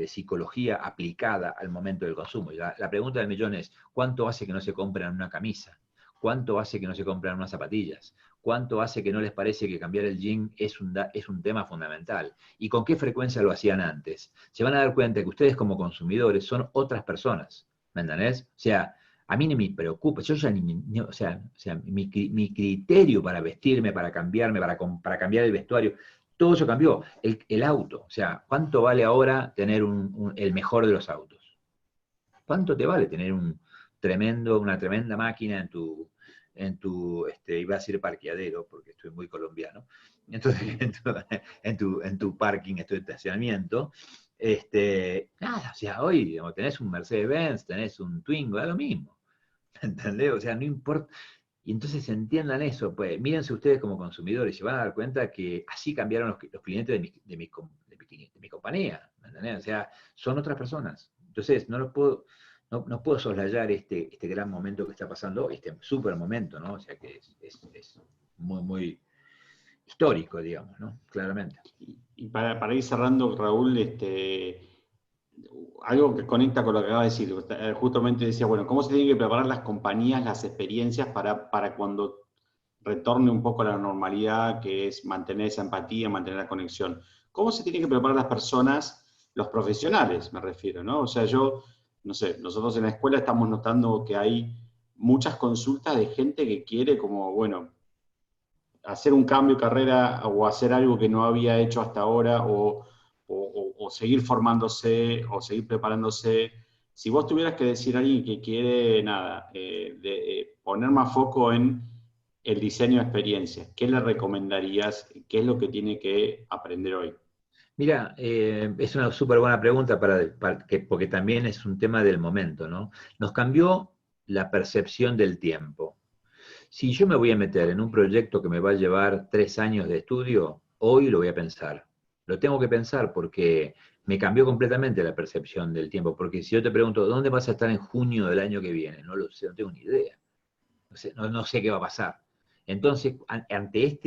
psicología aplicada al momento del consumo. Y la pregunta del millón es, ¿cuánto hace que no se compran una camisa? ¿Cuánto hace que no se compran unas zapatillas? ¿Cuánto hace que no les parece que cambiar el jean es un tema fundamental? ¿Y con qué frecuencia lo hacían antes? Se van a dar cuenta que ustedes como consumidores son otras personas, ¿me entendés? O sea, a mí ni me preocupa, yo ya o sea mi criterio para vestirme, para cambiarme, para cambiar el vestuario, todo eso cambió. El auto, o sea, ¿cuánto vale ahora tener el mejor de los autos? ¿Cuánto te vale tener una tremenda máquina iba a decir parqueadero, porque estoy muy colombiano, entonces en tu parking, en tu estacionamiento? Nada, o sea, hoy digamos, tenés un Mercedes-Benz, tenés un Twingo, da lo mismo, ¿entendés? O sea, no importa. Y entonces entiendan eso, pues mírense ustedes como consumidores y se van a dar cuenta que así cambiaron los clientes de mi compañía, ¿me entendés? O sea, son otras personas. Entonces, no puedo soslayar este gran momento que está pasando, este súper momento, ¿no? O sea, que es muy, muy histórico, digamos, ¿no? Claramente. Y para ir cerrando, Raúl, algo que conecta con lo que acaba de decir, justamente decía, bueno, ¿cómo se tienen que preparar las compañías, las experiencias para cuando retorne un poco a la normalidad, que es mantener esa empatía, mantener la conexión? ¿Cómo se tienen que preparar las personas, los profesionales, me refiero, ¿no? O sea, no sé, nosotros en la escuela estamos notando que hay muchas consultas de gente que quiere como, bueno, hacer un cambio de carrera o hacer algo que no había hecho hasta ahora o seguir formándose o seguir preparándose. Si vos tuvieras que decir a alguien que quiere, nada, poner más foco en el diseño de experiencias, ¿qué le recomendarías? ¿Qué es lo que tiene que aprender hoy? Mira, es una súper buena pregunta porque también es un tema del momento, ¿no? Nos cambió la percepción del tiempo. Si yo me voy a meter en un proyecto que me va a llevar 3 años de estudio, hoy lo voy a pensar. Lo tengo que pensar porque me cambió completamente la percepción del tiempo, porque si yo te pregunto, ¿dónde vas a estar en junio del año que viene? No lo sé, no tengo ni idea. No sé qué va a pasar. Entonces, ante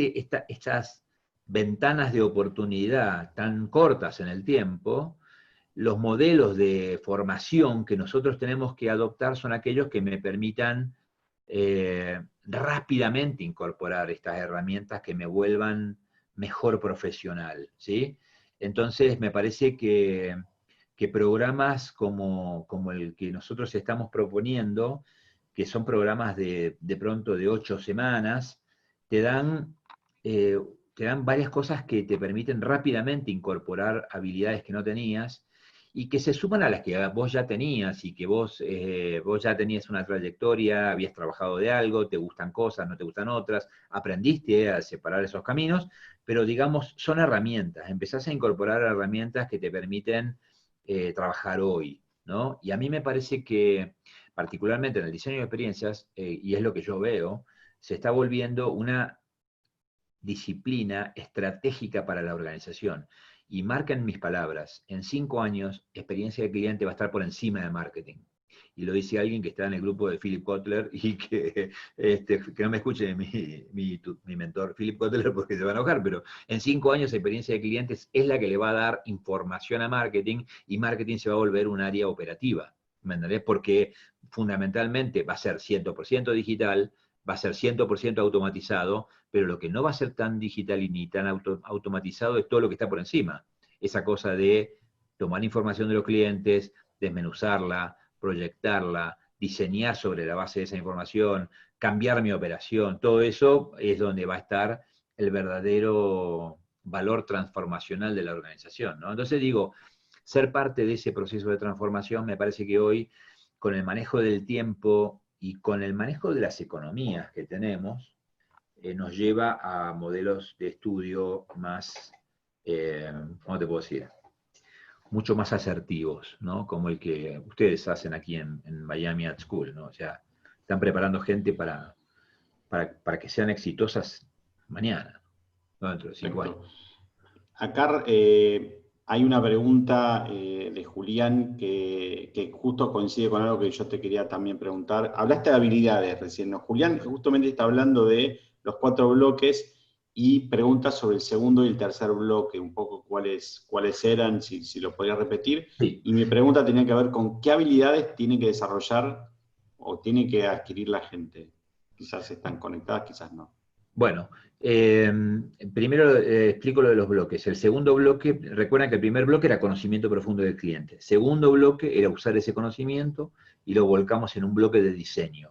estas ventanas de oportunidad tan cortas en el tiempo, los modelos de formación que nosotros tenemos que adoptar son aquellos que me permitan rápidamente incorporar estas herramientas que me vuelvan mejor profesional, ¿sí? Entonces, me parece que programas como el que nosotros estamos proponiendo, que son programas de pronto de 8 semanas, te dan, eh, te dan varias cosas que te permiten rápidamente incorporar habilidades que no tenías y que se suman a las que vos ya tenías y que vos ya tenías una trayectoria, habías trabajado de algo, te gustan cosas, no te gustan otras, aprendiste a separar esos caminos, pero digamos, son herramientas, empezás a incorporar herramientas que te permiten trabajar hoy, ¿no? Y a mí me parece que, particularmente en el diseño de experiencias, y es lo que yo veo, se está volviendo una disciplina estratégica para la organización. Y marcan mis palabras, en 5 años, experiencia de cliente va a estar por encima de marketing. Y lo dice alguien que está en el grupo de Philip Kotler y que no me escuche mi mentor Philip Kotler porque se va a enojar, pero en 5 años experiencia de clientes es la que le va a dar información a marketing y marketing se va a volver un área operativa. ¿Me entendés? Porque fundamentalmente va a ser 100% digital, va a ser 100% automatizado, pero lo que no va a ser tan digital y ni tan automatizado es todo lo que está por encima. Esa cosa de tomar información de los clientes, desmenuzarla, proyectarla, diseñar sobre la base de esa información, cambiar mi operación, todo eso es donde va a estar el verdadero valor transformacional de la organización, ¿no? Entonces digo, ser parte de ese proceso de transformación me parece que hoy, con el manejo del tiempo y con el manejo de las economías que tenemos, nos lleva a modelos de estudio más, ¿cómo te puedo decir? Mucho más asertivos, ¿no? Como el que ustedes hacen aquí en Miami Art School, ¿no? O sea, están preparando gente para que sean exitosas mañana, ¿no? Dentro de 5 años. Perfecto. Acá hay una pregunta de Julián que justo coincide con algo que yo te quería también preguntar. Hablaste de habilidades recién, ¿no? Julián justamente está hablando de los 4 bloques y pregunta sobre el segundo y el tercer bloque, un poco cuáles eran, si lo podía repetir. Sí. Y mi pregunta tenía que ver con qué habilidades tiene que desarrollar o tiene que adquirir la gente. Quizás están conectadas, quizás no. Bueno, primero explico lo de los bloques. El segundo bloque, recuerden que el primer bloque era conocimiento profundo del cliente. Segundo bloque era usar ese conocimiento y lo volcamos en un bloque de diseño.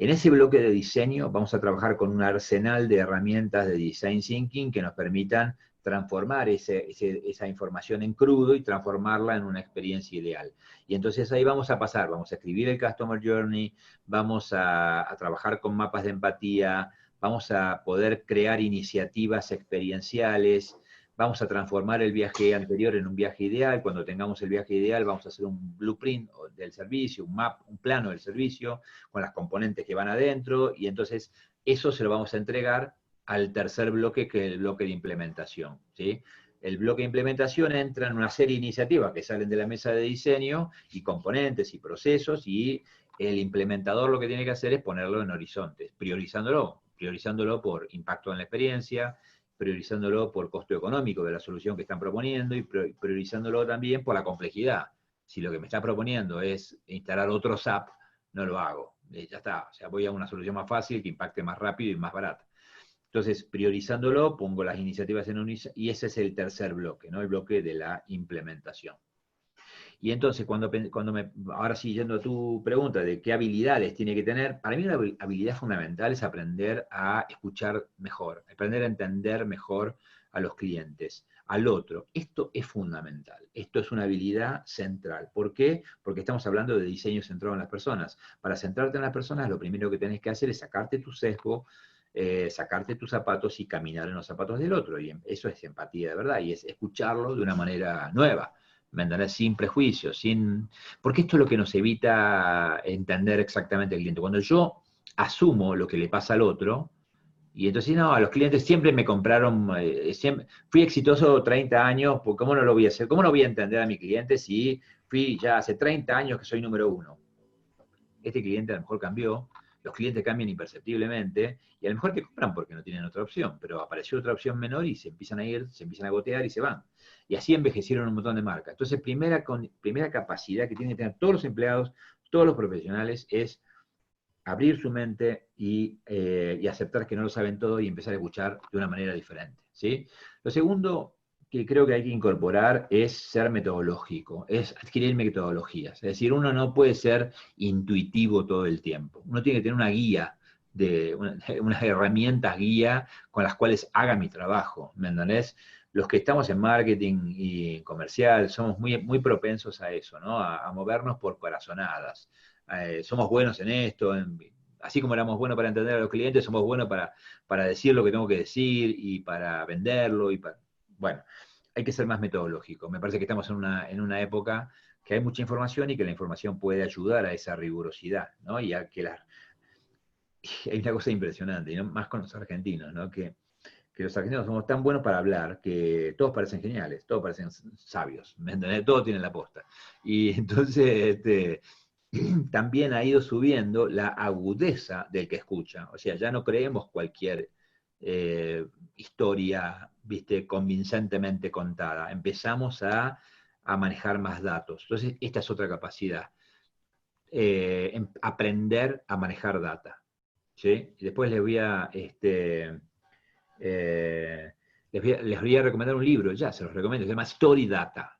En ese bloque de diseño vamos a trabajar con un arsenal de herramientas de design thinking que nos permitan transformar esa información en crudo y transformarla en una experiencia ideal. Y entonces ahí vamos a pasar, vamos a escribir el Customer Journey, vamos a trabajar con mapas de empatía, vamos a poder crear iniciativas experienciales, vamos a transformar el viaje anterior en un viaje ideal. Cuando tengamos el viaje ideal vamos a hacer un blueprint del servicio, un plano del servicio, con las componentes que van adentro, y entonces eso se lo vamos a entregar al tercer bloque, que es el bloque de implementación, ¿sí? El bloque de implementación entra en una serie de iniciativas que salen de la mesa de diseño, y componentes y procesos, y el implementador lo que tiene que hacer es ponerlo en horizontes, priorizándolo por impacto en la experiencia, priorizándolo por costo económico de la solución que están proponiendo y priorizándolo también por la complejidad. Si lo que me está proponiendo es instalar otro SAP, no lo hago. Ya está. O sea, voy a una solución más fácil que impacte más rápido y más barata. Entonces, priorizándolo, pongo las iniciativas en un, y ese es el tercer bloque, ¿no? El bloque de la implementación. Y entonces, ahora sí, yendo a tu pregunta de qué habilidades tiene que tener, para mí una habilidad fundamental es aprender a escuchar mejor, aprender a entender mejor a los clientes, al otro. Esto es fundamental, esto es una habilidad central. ¿Por qué? Porque estamos hablando de diseño centrado en las personas. Para centrarte en las personas, lo primero que tenés que hacer es sacarte tu sesgo, sacarte tus zapatos y caminar en los zapatos del otro. Y eso es empatía de verdad, y es escucharlo de una manera nueva. ¿Me entendés? Sin prejuicios, porque esto es lo que nos evita entender exactamente el cliente. Cuando yo asumo lo que le pasa al otro Y entonces, no, los clientes siempre me compraron, fui exitoso 30 años, pues ¿cómo no lo voy a hacer? ¿Cómo no voy a entender a mi cliente si fui ya hace 30 años que soy número uno? Este cliente a lo mejor cambió, los clientes cambian imperceptiblemente, y a lo mejor que compran porque no tienen otra opción, pero apareció otra opción menor y se empiezan a ir, se empiezan a gotear y se van. Y así envejecieron un montón de marcas. Entonces, primera capacidad que tienen que tener todos los empleados, todos los profesionales, es abrir su mente y aceptar que no lo saben todo y empezar a escuchar de una manera diferente, ¿sí? Lo segundo que creo que hay que incorporar es ser metodológico, es adquirir metodologías. Es decir, uno no puede ser intuitivo todo el tiempo. Uno tiene que tener una guía, unas herramientas guía con las cuales haga mi trabajo, ¿me entendés? Los que estamos en marketing y comercial somos muy propensos a eso, ¿no? A movernos por corazonadas. Somos buenos en esto, así como éramos buenos para entender a los clientes, somos buenos para decir lo que tengo que decir y para venderlo. Bueno, hay que ser más metodológico. Me parece que estamos en una época que hay mucha información y que la información puede ayudar a esa rigurosidad, ¿no? Y a que hay una cosa impresionante, y ¿no? Más con los argentinos, ¿no? Que los argentinos somos tan buenos para hablar que todos parecen geniales, todos parecen sabios, ¿me entendés? Todos tienen la posta. Y entonces, también ha ido subiendo la agudeza del que escucha. O sea, ya no creemos cualquier historia, viste, convincentemente contada. Empezamos a manejar más datos. Entonces, esta es otra capacidad. Aprender a manejar data. ¿Sí? Y después les voy a recomendar un libro, ya se los recomiendo, se llama Story Data.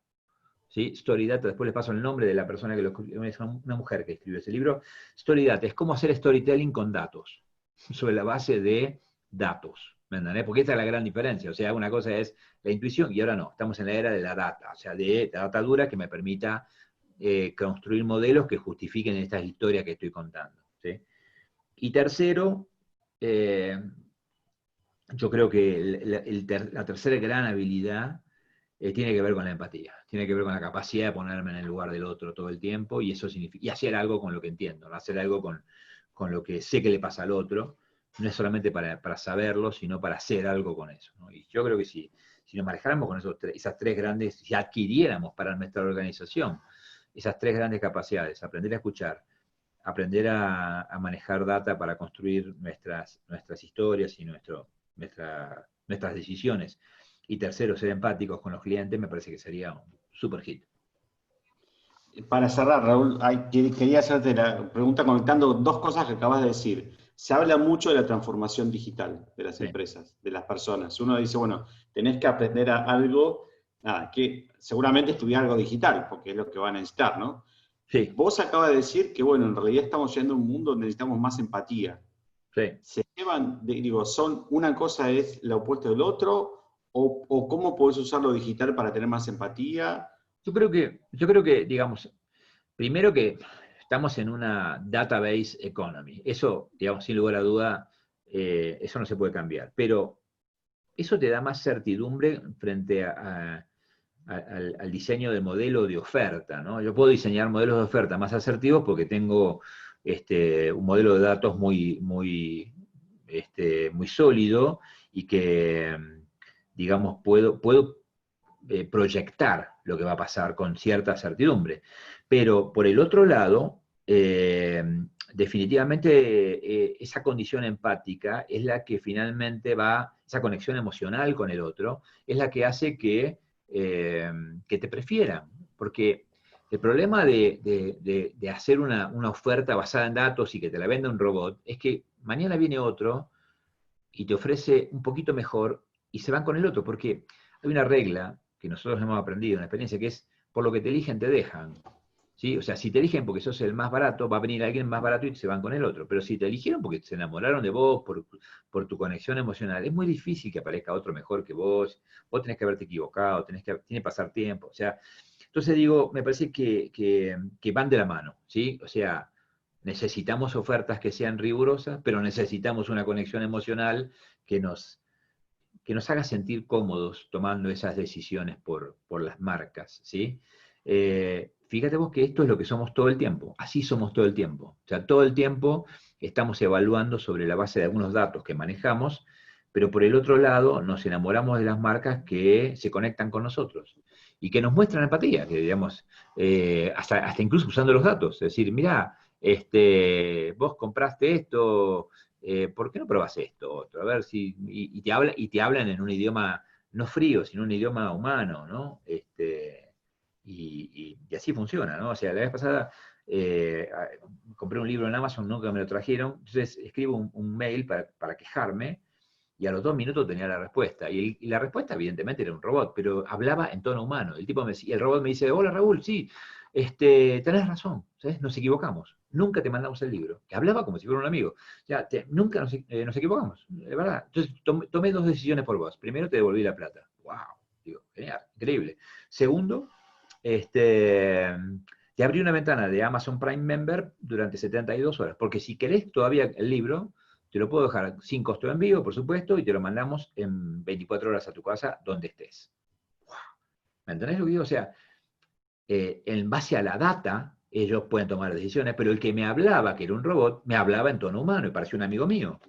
¿Sí? Story Data, después les paso el nombre de la persona que lo escribió, es una mujer que escribió ese libro. Story Data es cómo hacer storytelling con datos, sobre la base de datos, ¿me entendés? Porque esta es la gran diferencia, o sea, una cosa es la intuición y ahora no, estamos en la era de la data, o sea, de la data dura que me permita construir modelos que justifiquen estas historias que estoy contando, ¿sí? Y tercero, yo creo que la tercera gran habilidad tiene que ver con la empatía, tiene que ver con la capacidad de ponerme en el lugar del otro todo el tiempo y eso significa, y hacer algo con lo que entiendo, ¿no? Hacer algo con lo que sé que le pasa al otro, no es solamente para saberlo, sino para hacer algo con eso, ¿no? Y yo creo que si nos manejáramos con esas tres grandes, si adquiriéramos para nuestra organización esas tres grandes capacidades, aprender a escuchar, aprender a manejar data para construir nuestras historias y nuestras decisiones, y tercero, ser empáticos con los clientes, me parece que sería un super hit. Para cerrar, Raúl, quería hacerte la pregunta conectando dos cosas que acabas de decir. Se habla mucho de la transformación digital de las Sí. empresas, de las personas. Uno dice, bueno, tenés que aprender algo, nada, que seguramente estudiar algo digital, porque es lo que van a necesitar, ¿no? Sí. Vos acabas de decir que, bueno, en realidad estamos yendo a un mundo donde necesitamos más empatía. Sí. ¿Se llevan, una cosa es lo opuesto del otro, o cómo podés usar lo digital para tener más empatía? Yo creo que, digamos, primero que estamos en una database economy. Eso, digamos, sin lugar a duda, eso no se puede cambiar. Pero eso te da más certidumbre frente al diseño de modelo de oferta, ¿no? Yo puedo diseñar modelos de oferta más asertivos porque tengo un modelo de datos muy sólido y que, digamos, puedo proyectar lo que va a pasar con cierta certidumbre. Pero por el otro lado, definitivamente esa condición empática es la que finalmente esa conexión emocional con el otro, es la que hace que te prefieran. Porque el problema de hacer una oferta basada en datos y que te la venda un robot es que mañana viene otro y te ofrece un poquito mejor y se van con el otro, porque hay una regla que nosotros hemos aprendido en la experiencia, que es por lo que te eligen, te dejan. ¿Sí? O sea, si te eligen porque sos el más barato, va a venir alguien más barato y se van con el otro. Pero si te eligieron porque se enamoraron de vos, por tu conexión emocional, es muy difícil que aparezca otro mejor que vos tenés que haberte equivocado, tiene que pasar tiempo. O sea, entonces digo, me parece que van de la mano, ¿sí? O sea, necesitamos ofertas que sean rigurosas, pero necesitamos una conexión emocional que nos, que nos haga sentir cómodos tomando esas decisiones por las marcas, ¿sí? fíjate vos que esto es lo que somos todo el tiempo, así somos todo el tiempo. O sea, todo el tiempo estamos evaluando sobre la base de algunos datos que manejamos, pero por el otro lado nos enamoramos de las marcas que se conectan con nosotros y que nos muestran empatía, que digamos, hasta incluso usando los datos, es decir, mira, vos compraste esto, ¿por qué no probás esto otro? A ver si, y te hablan en un idioma no frío, sino un idioma humano, ¿no? Y así funciona, ¿no? O sea, la vez pasada eh, compré un libro en Amazon, nunca me lo trajeron, entonces escribo un mail para quejarme, y a los 2 minutos tenía la respuesta. Y la respuesta, evidentemente, era un robot, pero hablaba en tono humano. El robot me dice, hola Raúl, sí, tenés razón, ¿sabes? Nos equivocamos. Nunca te mandamos el libro. Que hablaba como si fuera un amigo. Ya, nunca nos equivocamos, de verdad. Entonces tomé 2 decisiones por vos. Primero, te devolví la plata. ¡Wow! Digo, genial, increíble. Segundo, te abrí una ventana de Amazon Prime Member durante 72 horas. Porque si querés todavía el libro, te lo puedo dejar sin costo de envío, por supuesto, y te lo mandamos en 24 horas a tu casa, donde estés. Wow. ¿Me entendés lo que digo? O sea, en base a la data, ellos pueden tomar decisiones, pero el que me hablaba, que era un robot, me hablaba en tono humano y parecía un amigo mío.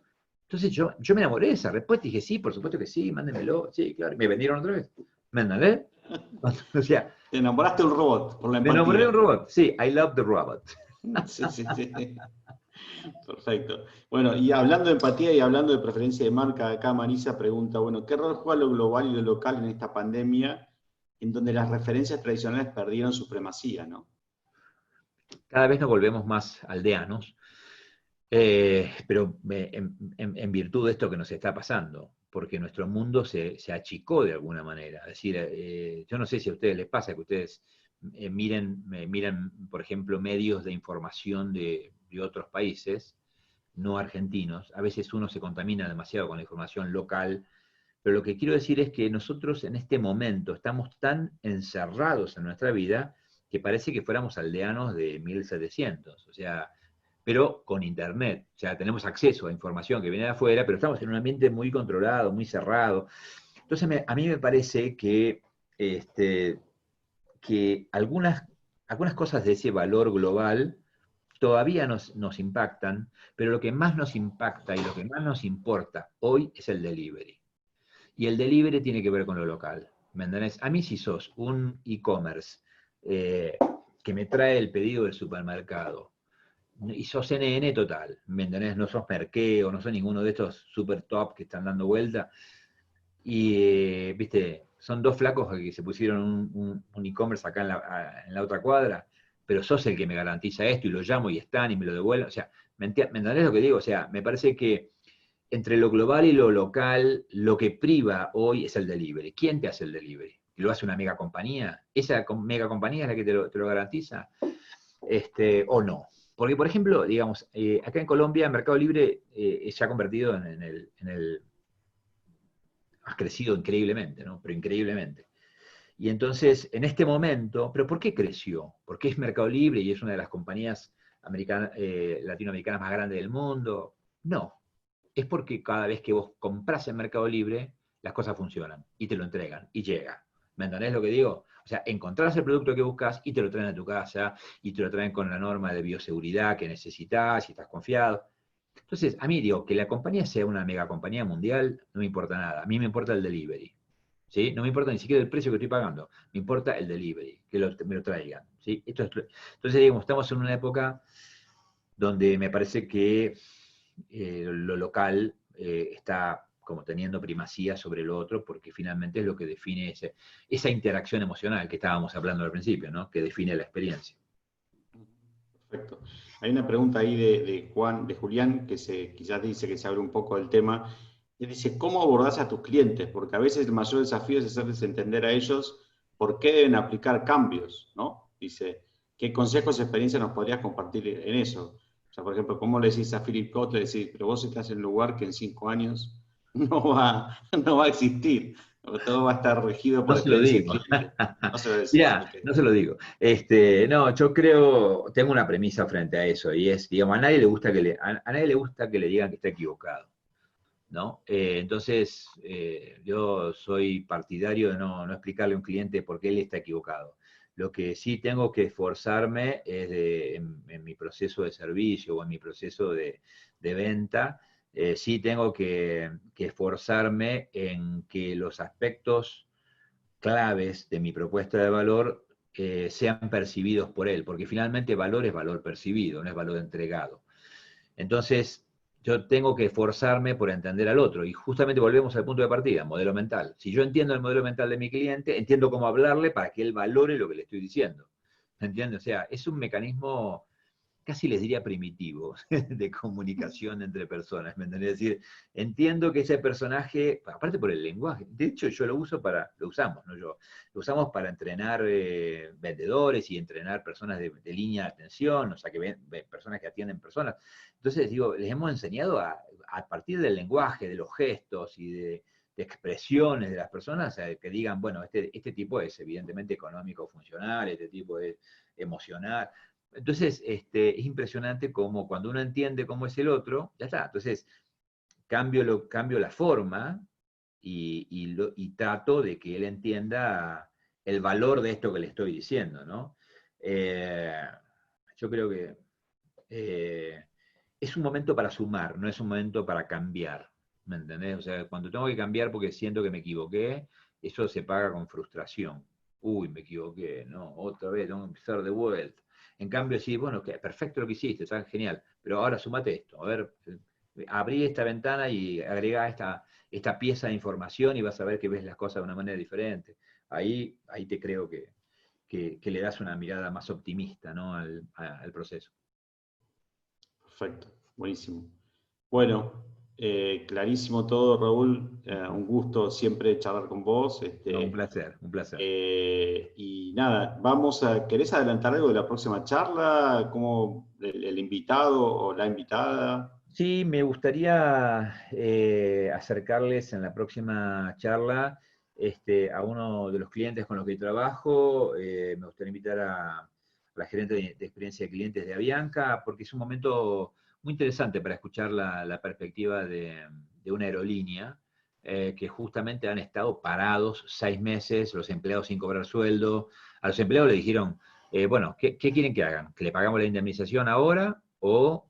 Entonces yo me enamoré de esa respuesta y dije, sí, por supuesto que sí, mándenmelo, sí, claro. Me vendieron otra vez. ¿Me entendés? O sea, Te enamoraste de un robot por la me enamoré de un empatía. robot. Sí, I love the robot. Sí, sí, sí. Perfecto. Bueno, y hablando de empatía y hablando de preferencia de marca, acá Marisa pregunta, bueno, ¿qué rol juega lo global y lo local en esta pandemia en donde las referencias tradicionales perdieron supremacía, ¿no? Cada vez nos volvemos más aldeanos, pero en virtud de esto que nos está pasando, porque nuestro mundo se achicó de alguna manera. Es decir, yo no sé si a ustedes les pasa que ustedes miran, por ejemplo, medios de información de otros países, no argentinos. A veces uno se contamina demasiado con la información local, pero lo que quiero decir es que nosotros en este momento estamos tan encerrados en nuestra vida que parece que fuéramos aldeanos de 1700. O sea, pero con Internet. O sea, tenemos acceso a información que viene de afuera, pero estamos en un ambiente muy controlado, muy cerrado. Entonces, a mí me parece este, que algunas cosas de ese valor global todavía nos impactan, pero lo que más nos impacta y lo que más nos importa hoy es el delivery. Y el delivery tiene que ver con lo local. ¿Me entendés? A mí si sos un e-commerce eh, que me trae el pedido del supermercado, y sos NN total, ¿me entendés? No sos Merkeo, no sos ninguno de estos super top que están dando vuelta. Y, viste, son dos flacos que se pusieron un e-commerce acá en la otra cuadra, pero sos el que me garantiza esto y lo llamo y están y me lo devuelven. O sea, ¿me entendés lo que digo? O sea, me parece que entre lo global y lo local, lo que priva hoy es el delivery. ¿Quién te hace el delivery? ¿Lo hace una mega compañía? ¿Esa mega compañía es la que te lo garantiza? ¿O no? Porque, por ejemplo, digamos, acá en Colombia, Mercado Libre se ha convertido has crecido increíblemente, ¿no? Pero increíblemente. Y entonces, en este momento, ¿pero por qué creció? Porque es Mercado Libre y es una de las compañías latinoamericanas más grandes del mundo. No, es porque cada vez que vos compras en Mercado Libre, las cosas funcionan y te lo entregan y llega. ¿Me entendés lo que digo? O sea, encontrás el producto que buscas y te lo traen a tu casa y te lo traen con la norma de bioseguridad que necesitas y estás confiado. Entonces, a mí digo, que la compañía sea una mega compañía mundial, no me importa nada. A mí me importa el delivery. ¿Sí? No me importa ni siquiera el precio que estoy pagando, me importa el delivery, que me lo traigan. ¿Sí? Entonces, digamos, estamos en una época donde me parece que lo local está como teniendo primacía sobre lo otro, porque finalmente es lo que define esa interacción emocional que estábamos hablando al principio, ¿no? Que define la experiencia. Perfecto. Hay una pregunta ahí de Julián, que quizás dice que se abre un poco el tema. Y dice, ¿cómo abordás a tus clientes? Porque a veces el mayor desafío es hacerles entender a ellos por qué deben aplicar cambios, ¿no? Dice, ¿qué consejos o experiencias nos podrías compartir en eso? O sea, por ejemplo, ¿cómo le decís a Philip Kotler? Le decís, pero vos estás en un lugar que en 5 años no va a existir. Todo va a estar regido No por se lo experiencia del digo. cliente. No se lo decís. Mira, Ok. no se lo digo. No, yo creo, tengo una premisa frente a eso, y es, digamos, a nadie le gusta que le digan que está equivocado, ¿no? Entonces, yo soy partidario de no explicarle a un cliente por qué él está equivocado. Lo que sí tengo que esforzarme es en mi proceso de servicio o en mi proceso de venta, sí tengo que esforzarme en que los aspectos claves de mi propuesta de valor sean percibidos por él, porque finalmente valor es valor percibido, no es valor entregado. Entonces, yo tengo que esforzarme por entender al otro, y justamente volvemos al punto de partida, modelo mental. Si yo entiendo el modelo mental de mi cliente, entiendo cómo hablarle para que él valore lo que le estoy diciendo. ¿Entiendes? O sea, es un mecanismo casi les diría primitivo, de comunicación entre personas, ¿me entendés? Es decir, entiendo que ese personaje, aparte por el lenguaje, de hecho yo lo usamos, no yo, lo usamos para entrenar vendedores y entrenar personas de línea de atención, o sea, que personas que atienden personas. Entonces, digo, les hemos enseñado a partir del lenguaje, de los gestos y de expresiones de las personas, que digan, bueno, este tipo es evidentemente económico funcional, este tipo es emocional. Entonces, es impresionante cómo cuando uno entiende cómo es el otro, ya está. Entonces, cambio la forma y trato de que él entienda el valor de esto que le estoy diciendo, ¿no? Eh, yo creo que eh, es un momento para sumar, no es un momento para cambiar, ¿me entendés? O sea, cuando tengo que cambiar porque siento que me equivoqué, eso se paga con frustración. Uy, me equivoqué, no, otra vez, tengo que empezar de vuelta. En cambio, sí, bueno, que perfecto lo que hiciste, está genial, pero ahora sumate esto, a ver, abrí esta ventana y agrega esta pieza de información y vas a ver que ves las cosas de una manera diferente. Ahí te creo que le das una mirada más optimista, ¿no? al proceso. Perfecto, buenísimo. Bueno, clarísimo todo, Raúl. Un gusto siempre charlar con vos. No, un placer, un placer. Y nada, ¿querés adelantar algo de la próxima charla? ¿Cómo el invitado o la invitada? Sí, me gustaría acercarles en la próxima charla a uno de los clientes con los que trabajo. Me gustaría invitar a la gerente de experiencia de clientes de Avianca, porque es un momento muy interesante para escuchar la perspectiva de una aerolínea que justamente han estado parados 6 meses, los empleados sin cobrar sueldo. A los empleados le dijeron, bueno, ¿qué quieren que hagan? ¿Que le pagamos la indemnización ahora o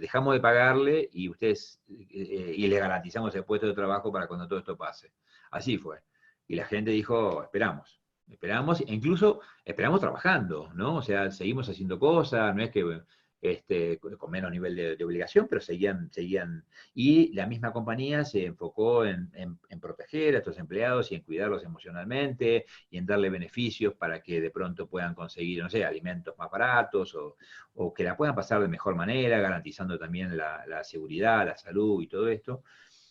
dejamos de pagarle y ustedes y le garantizamos el puesto de trabajo para cuando todo esto pase? Así fue. Y la gente dijo, esperamos, e incluso esperamos trabajando, ¿no? O sea, seguimos haciendo cosas, no es que con menos nivel de obligación, pero seguían. Y la misma compañía se enfocó en proteger a estos empleados y en cuidarlos emocionalmente y en darle beneficios para que de pronto puedan conseguir, no sé, alimentos más baratos o que la puedan pasar de mejor manera, garantizando también la seguridad, la salud y todo esto.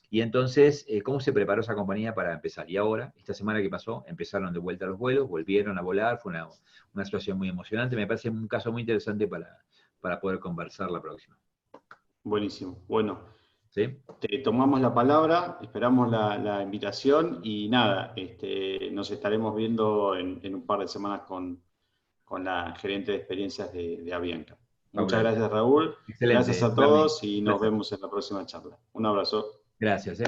Y entonces, ¿cómo se preparó esa compañía para empezar? Y ahora, esta semana que pasó, empezaron de vuelta los vuelos, volvieron a volar, fue una situación muy emocionante, me parece un caso muy interesante para poder conversar la próxima. Buenísimo. Bueno, ¿Sí? te tomamos la palabra, esperamos la invitación y nada, nos estaremos viendo en un par de semanas con la gerente de experiencias de Avianca. Muchas Fabuloso. gracias, Raúl. Gracias Excelente, a Bernie. todos y Un nos placer. vemos en la próxima charla. Un abrazo. Gracias.